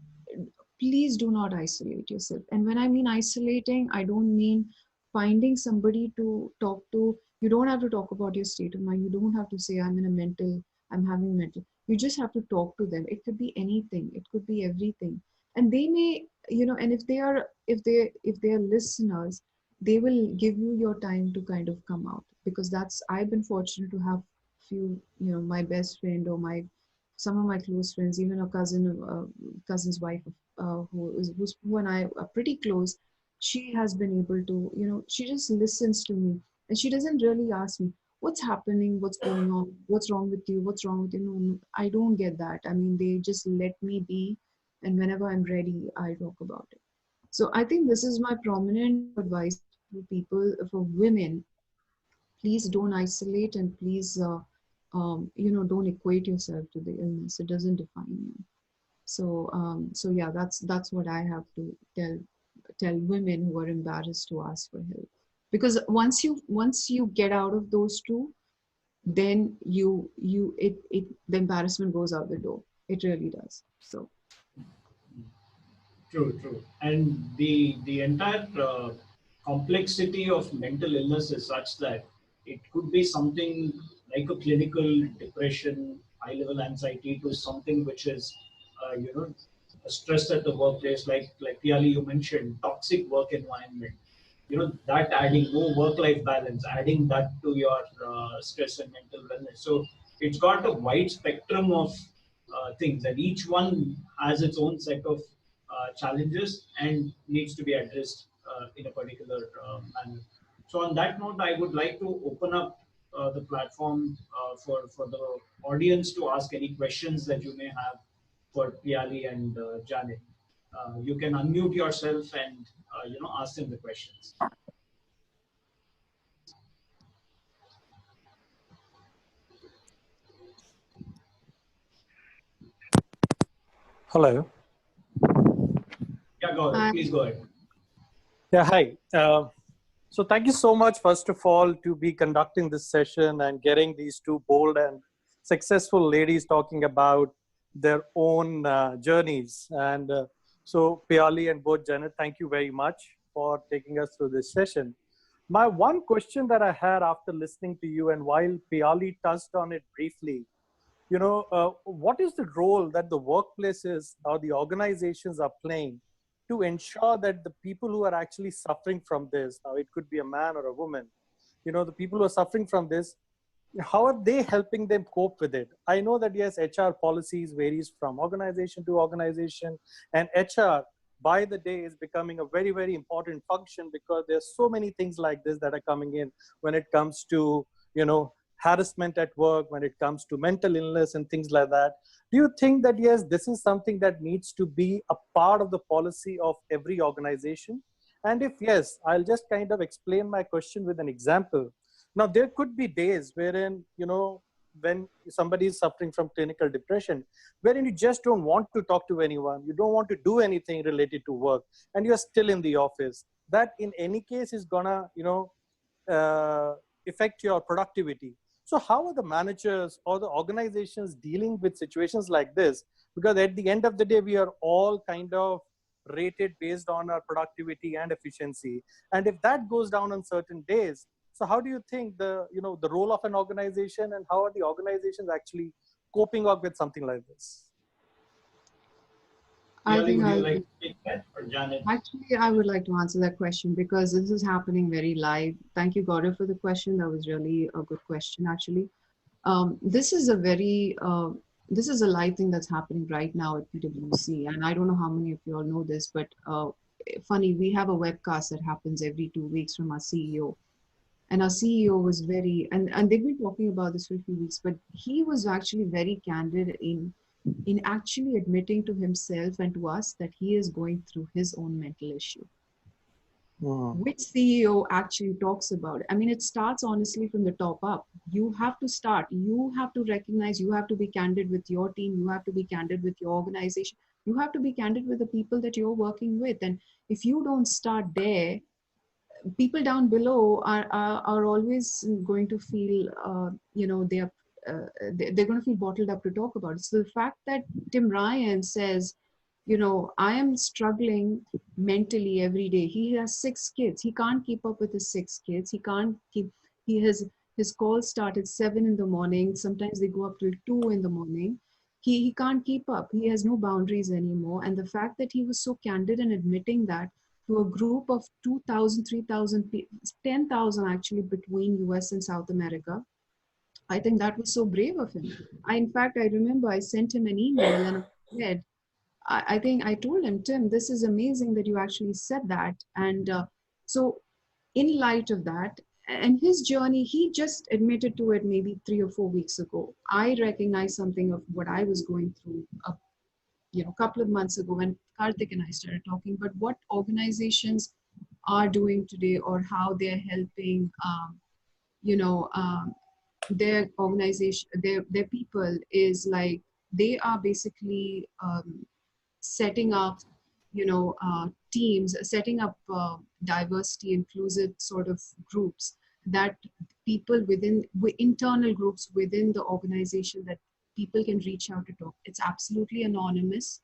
please do not isolate yourself. And when I mean isolating, I don't mean finding somebody to talk to. You don't have to talk about your state of mind. You don't have to say, I'm having mental. You just have to talk to them. It could be anything. It could be everything. And they may, and if they are listeners, they will give you your time to kind of come out. Because I've been fortunate to have few, my best friend or some of my close friends, even a cousin's wife, who and I are pretty close. She has been able to, she just listens to me, and she doesn't really ask me what's happening, what's going on, what's wrong with you, what's wrong with you. No, no, I don't get that. I mean, they just let me be, and whenever I'm ready, I talk about it. So I think this is my prominent advice for people, for women. Please don't isolate, and please, don't equate yourself to the illness. It doesn't define you. So yeah, that's what I have to tell women who are embarrassed to ask for help. Because once you get out of those two, then the embarrassment goes out the door. It really does. So True, true. And the entire complexity of mental illness is such that it could be something like a clinical depression, high level anxiety, to something which is, a stress at the workplace, like Piali, you mentioned, toxic work environment. That adding no work life balance, adding that to your stress and mental wellness. So it's got a wide spectrum of things, and each one has its own set of challenges and needs to be addressed in a particular manner. So on that note, I would like to open up the platform for the audience to ask any questions that you may have for Piali and Janet. You can unmute yourself and ask them the questions. Hello. Yeah, go ahead. Please go ahead. Yeah, hi. So thank you so much, first of all, to be conducting this session and getting these two bold and successful ladies talking about their own journeys. And so Piali and both Janet, thank you very much for taking us through this session. My one question that I had after listening to you, and while Piali touched on it briefly, what is the role that the workplaces or the organizations are playing to ensure that the people who are actually suffering from this, now it could be a man or a woman, the people who are suffering from this, how are they helping them cope with it? I know that yes, HR policies varies from organization to organization, and HR by the day is becoming a very, very important function because there's so many things like this that are coming in when it comes to, harassment at work, when it comes to mental illness and things like that. Do you think that, yes, this is something that needs to be a part of the policy of every organization? And if yes, I'll just kind of explain my question with an example. Now, there could be days wherein, when somebody is suffering from clinical depression, wherein you just don't want to talk to anyone, you don't want to do anything related to work, and you're still in the office. That in any case is gonna, affect your productivity. So how are the managers or the organizations dealing with situations like this? Because at the end of the day, we are all kind of rated based on our productivity and efficiency. And if that goes down on certain days, so how do you think the role of an organization, and how are the organizations actually coping up with something like this? I think would you like to take that, or Janet? Actually, I would like to answer that question because this is happening very live. Thank you, Gaurav, for the question. That was really a good question, actually. This is a very, this is a live thing that's happening right now at PwC. And I don't know how many of you all know this, but funny, we have a webcast that happens every 2 weeks from our CEO. And our CEO was very, and they've been talking about this for a few weeks, but he was actually very candid in actually admitting to himself and to us that he is going through his own mental issue. Wow. Which CEO actually talks about it? I mean, it starts honestly from the top up. You have to start. You have to recognize, you have to be candid with your team. You have to be candid with your organization. You have to be candid with the people that you're working with. And if you don't start there, people down below are always going to feel, they're going to feel bottled up to talk about it. So the fact that Tim Ryan says, I am struggling mentally every day. He has 6 kids. He can't keep up with his 6 kids. He has his calls start at 7 in the morning. Sometimes they go up till 2 in the morning. He can't keep up. He has no boundaries anymore. And the fact that he was so candid in admitting that to a group of 2,000, 3,000, 10,000 actually between US and South America, I think that was so brave of him. In fact, I remember I sent him an email and I said, I think I told him, Tim, this is amazing that you actually said that. And so in light of that, and his journey, he just admitted to it maybe 3 or 4 weeks ago. I recognized something of what I was going through a couple of months ago when Karthik and I started talking about what organizations are doing today or how they're helping, their organization, their people is like, they are basically setting up, teams, setting up diversity, inclusive sort of groups that people internal groups within the organization that people can reach out to talk. It's absolutely anonymous.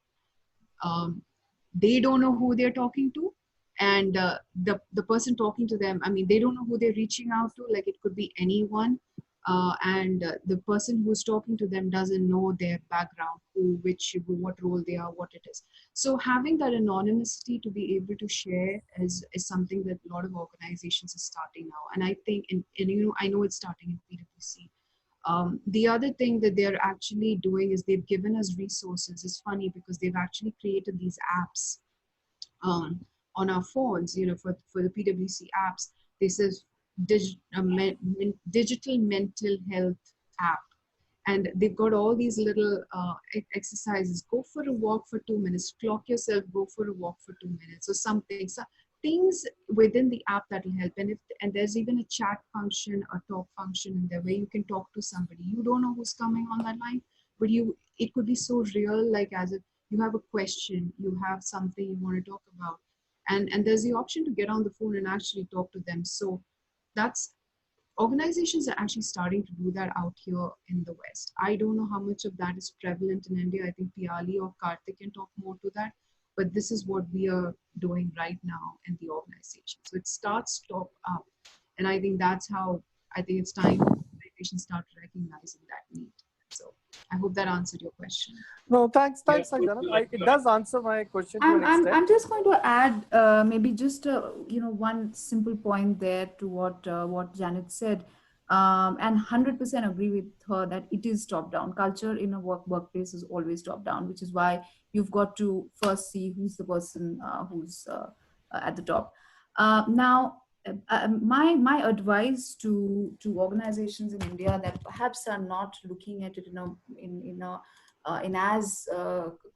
They don't know who they're talking to, and the person talking to them, I mean, they don't know who they're reaching out to. Like, it could be anyone, and the person who's talking to them doesn't know their background, what role they are, what it is. So having that anonymity to be able to share is something that a lot of organizations are starting now. And I think, I know it's starting in PwC. The other thing that they're actually doing is they've given us resources. It's funny because they've actually created these apps on our phones, for the PwC apps, this is digital mental health app. And they've got all these little exercises. Go for a walk for 2 minutes, clock yourself, go for a walk for 2 minutes or something. So things within the app that will help. And there's even a chat function, a talk function in there where you can talk to somebody. You don't know who's coming on that line, but it could be so real, like as if you have a question, you have something you want to talk about. And there's the option to get on the phone and actually talk to them. So that's organizations are actually starting to do that out here in the West. I don't know how much of that is prevalent in India. I think Piali or Karthik can talk more to that, but this is what we are doing right now in the organization. So it starts top up. And I think that's how I think it's time organizations start recognizing that need. So I hope that answered your question. No, thanks, Yeah, Nagendra. It does answer my question to an extent. I'm just going to add maybe just one simple point there to what Janet said, and 100% agree with her that it is top down. Culture in a workplace is always top down, which is why you've got to first see who's the person who's at the top. Now, my advice to organizations in India that perhaps are not looking at it in as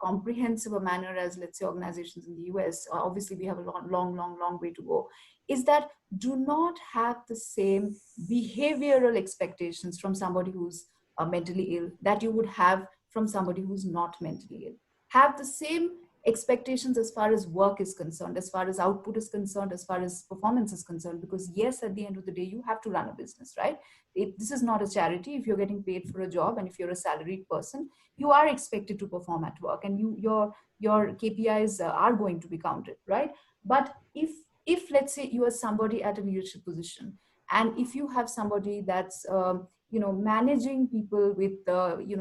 comprehensive a manner as, let's say, organizations in the US. Obviously, we have a long way to go. Is that do not have the same behavioral expectations from somebody who's mentally ill that you would have from somebody who's not mentally ill. Have the same expectations as far as work is concerned, as far as output is concerned, as far as performance is concerned, because yes, at the end of the day, you have to run a business, right? This is not a charity. If you're getting paid for a job and if you're a salaried person, you are expected to perform at work, and your KPIs are going to be counted, right? But if let's say you are somebody at a leadership position, and if you have somebody that's managing people with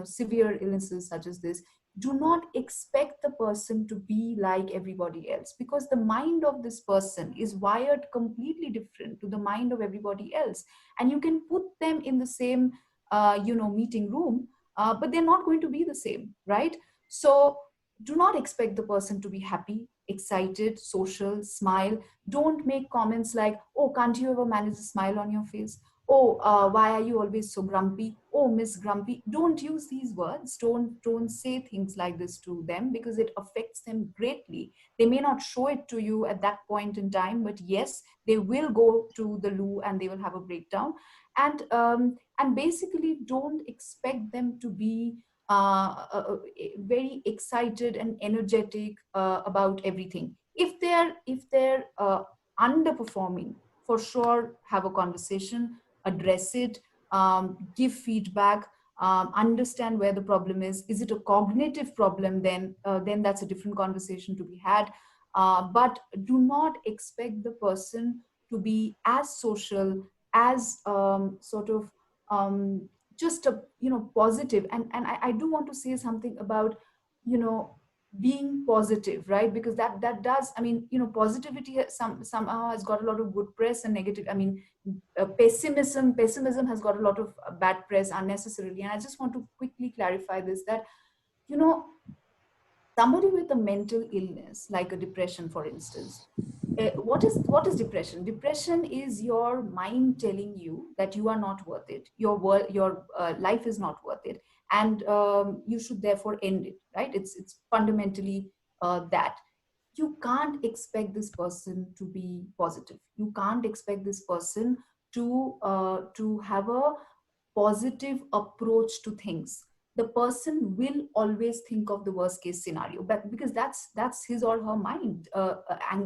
severe illnesses such as this, do not expect the person to be like everybody else, because the mind of this person is wired completely different to the mind of everybody else. And you can put them in the same meeting room, but they're not going to be the same, right? So do not expect the person to be happy, excited, social, smile. Don't make comments like, oh, can't you ever manage a smile on your face? Oh, why are you always so grumpy? Oh, Miss Grumpy. Don't use these words. Don't say things like this to them, because it affects them greatly. They may not show it to you at that point in time, but yes, they will go to the loo and they will have a breakdown. And basically, don't expect them to be very excited and energetic about everything. If they're underperforming, for sure, have a conversation, address it, give feedback, understand where the problem is. Is it a cognitive problem? Then that's a different conversation to be had. But do not expect the person to be as social, as just a positive. And I do want to say something about being positive, right? Because that does, positivity somehow has got a lot of good press and negative. Pessimism has got a lot of bad press unnecessarily. And I just want to quickly clarify this, that somebody with a mental illness, like a depression, for instance, what is depression? Depression is your mind telling you that you are not worth it, your life is not worth it, and you should therefore end it, right? It's fundamentally that. You can't expect this person to be positive. You can't expect this person to have a positive approach to things. The person will always think of the worst case scenario, but because that's his or her mind.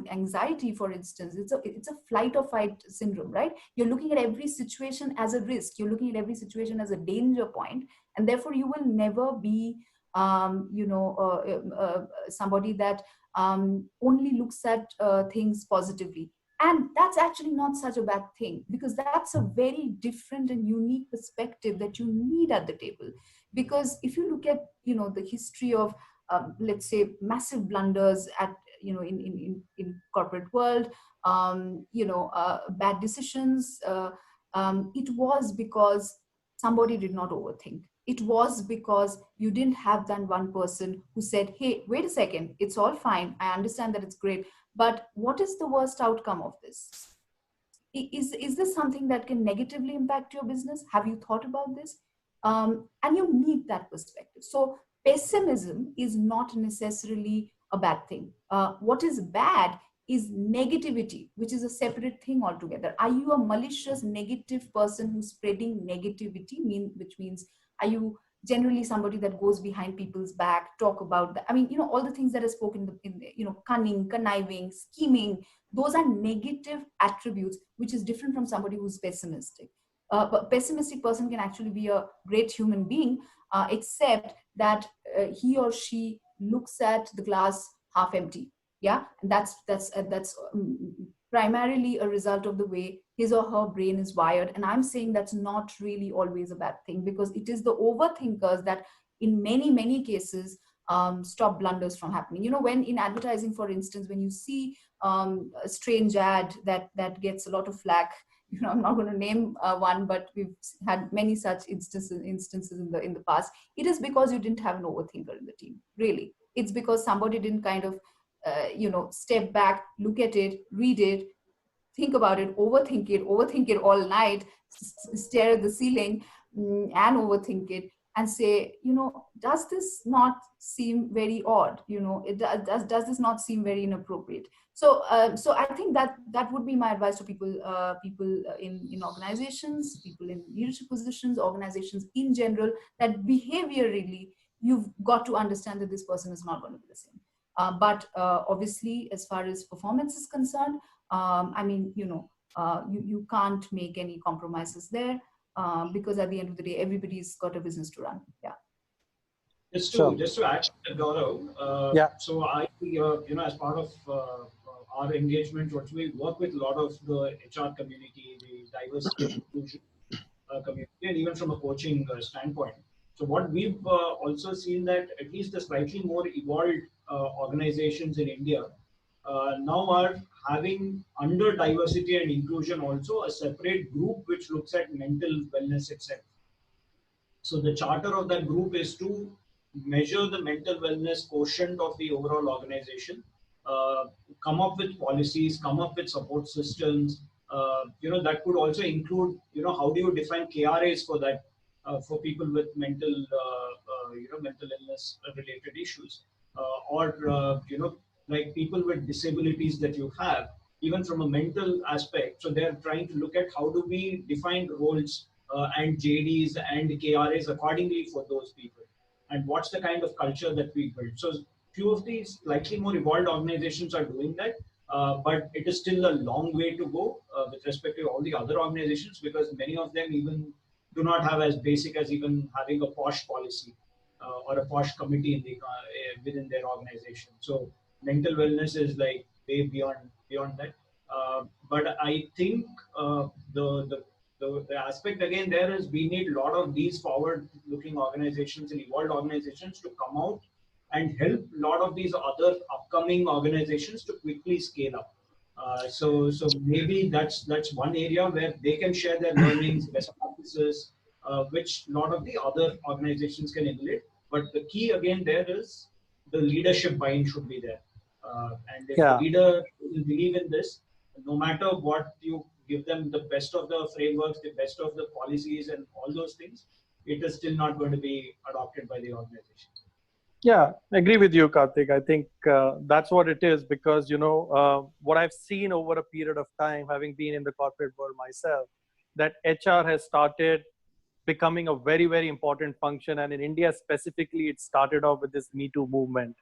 Anxiety, for instance, it's a flight or fight syndrome, right? You're looking at every situation as a risk. You're looking at every situation as a danger point, and therefore you will never be somebody that only looks at things positively. And that's actually not such a bad thing, because that's a very different and unique perspective that you need at the table. Because if you look at the history of let's say massive blunders at in corporate world, bad decisions, it was because somebody did not overthink. It was because you didn't have that one person who said, hey, wait a second, it's all fine, I understand that it's great, But what is the worst outcome of this? Is this something that can negatively impact your business? Have you thought about this? And you need that perspective. So pessimism is not necessarily a bad thing. What is bad is negativity, which is a separate thing altogether. Are you a malicious, negative person who's spreading negativity? Which means, are you generally somebody that goes behind people's back, talk about that? I mean, all the things that are spoken in the, cunning, conniving, scheming, those are negative attributes, which is different from somebody who's pessimistic. But pessimistic person can actually be a great human being, except that he or she looks at the glass half empty. Yeah, and that's primarily a result of the way his or her brain is wired. And I'm saying that's not really always a bad thing, because it is the overthinkers that in many cases stop blunders from happening. When in advertising, for instance, when you see a strange ad that gets a lot of flack, I'm not going to name one, but we've had many such instances in the past. It is because you didn't have an overthinker in the team. Really, it's because somebody didn't kind of step back, look at it, read it, think about it, overthink it all night, stare at the ceiling, and overthink it, and say, does this not seem very odd? Does this not seem very inappropriate? So I think that would be my advice to people in organizations, people in leadership positions, organizations in general, that behaviorally you've got to understand that this person is not going to be the same. But obviously, as far as performance is concerned, you can't make any compromises there, because at the end of the day, everybody's got a business to run. Yeah. Just to add, Gaurav, yeah. So I, as part of our engagement, we work with a lot of the HR community, the diversity and inclusion community, and even from a coaching standpoint. So what we've also seen that at least the slightly more evolved organizations in India now are having, under diversity and inclusion, also a separate group which looks at mental wellness itself. So the charter of that group is to measure the mental wellness quotient of the overall organization, come up with policies, come up with support systems. That could also include, how do you define KRAs for that, for people with mental illness related issues, like people with disabilities that you have, even from a mental aspect. So they're trying to look at how do we define roles and JDs and KRAs accordingly for those people, and what's the kind of culture that we build. So few of these slightly more evolved organizations are doing that, but it is still a long way to go with respect to all the other organizations, because many of them even do not have as basic as even having a POSH policy or a POSH committee in the within their organization. So mental wellness is like way beyond that. But I think the aspect again there is we need a lot of these forward-looking organizations and evolved organizations to come out and help a lot of these other upcoming organizations to quickly scale up. So maybe that's one area where they can share their learnings, best practices, which a lot of the other organizations can emulate. But the key again there is the leadership buy-in should be there. And if the leader will believe in this, no matter what you give them, the best of the frameworks, the best of the policies and all those things, it is still not going to be adopted by the organization. Yeah, I agree with you, Karthik. I think that's what it is, because, what I've seen over a period of time, having been in the corporate world myself, that HR has started becoming a very, very important function. And in India specifically, it started off with this Me Too movement,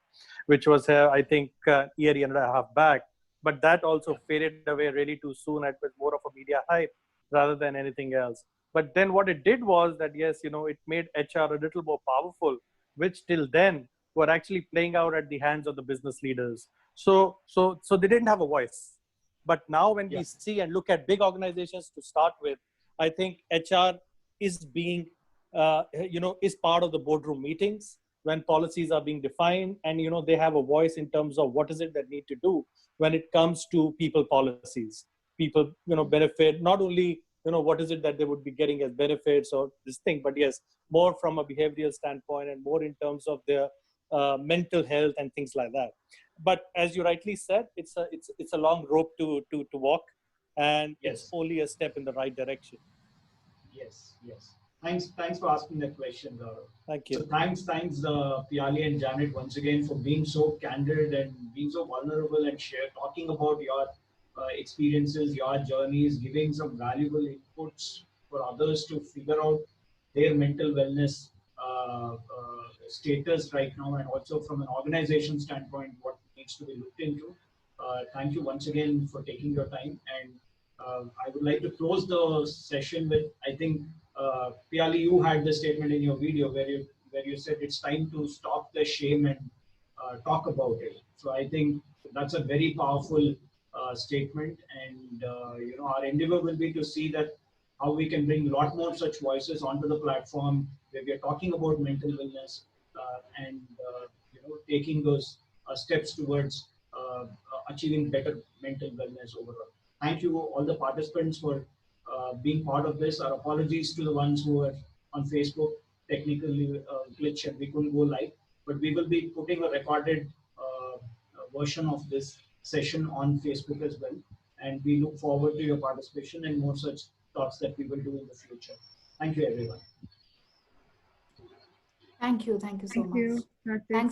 which was, I think, year and a half back. But that also faded away really too soon. It was more of a media hype rather than anything else. But then what it did was that, yes, it made HR a little more powerful, which till then were actually playing out at the hands of the business leaders. So they didn't have a voice. But now when we see and look at big organizations to start with, I think HR is being, is part of the boardroom meetings when policies are being defined, and, they have a voice in terms of what is it that need to do when it comes to people policies. People, benefit, not only, what is it that they would be getting as benefits or this thing, but yes, more from a behavioral standpoint and more in terms of their mental health and things like that. but as you rightly said, it's a long rope to walk, and it's Yes. only a step in the right direction. Yes, yes. Thanks for asking that question, Gaurav. Thank you. So thanks, Piali and Janet once again for being so candid and being so vulnerable and talking about your experiences, your journeys, giving some valuable inputs for others to figure out their mental wellness status right now, and also from an organization standpoint, what needs to be looked into. Thank you once again for taking your time, and I would like to close the session with, I think, Piali, you had the statement in your video where you said it's time to stop the shame and talk about it. So I think that's a very powerful statement, and our endeavor will be to see that how we can bring a lot more such voices onto the platform where we are talking about mental illness and taking those steps towards achieving better mental wellness overall. Thank you all the participants for being part of this. Our apologies to the ones who are on Facebook. Technically glitch and we couldn't go live, but we will be putting a recorded version of this session on Facebook as well. And we look forward to your participation and more such talks that we will do in the future. Thank you, everyone. Thank you so Thank much. you, Karthik. Thanks.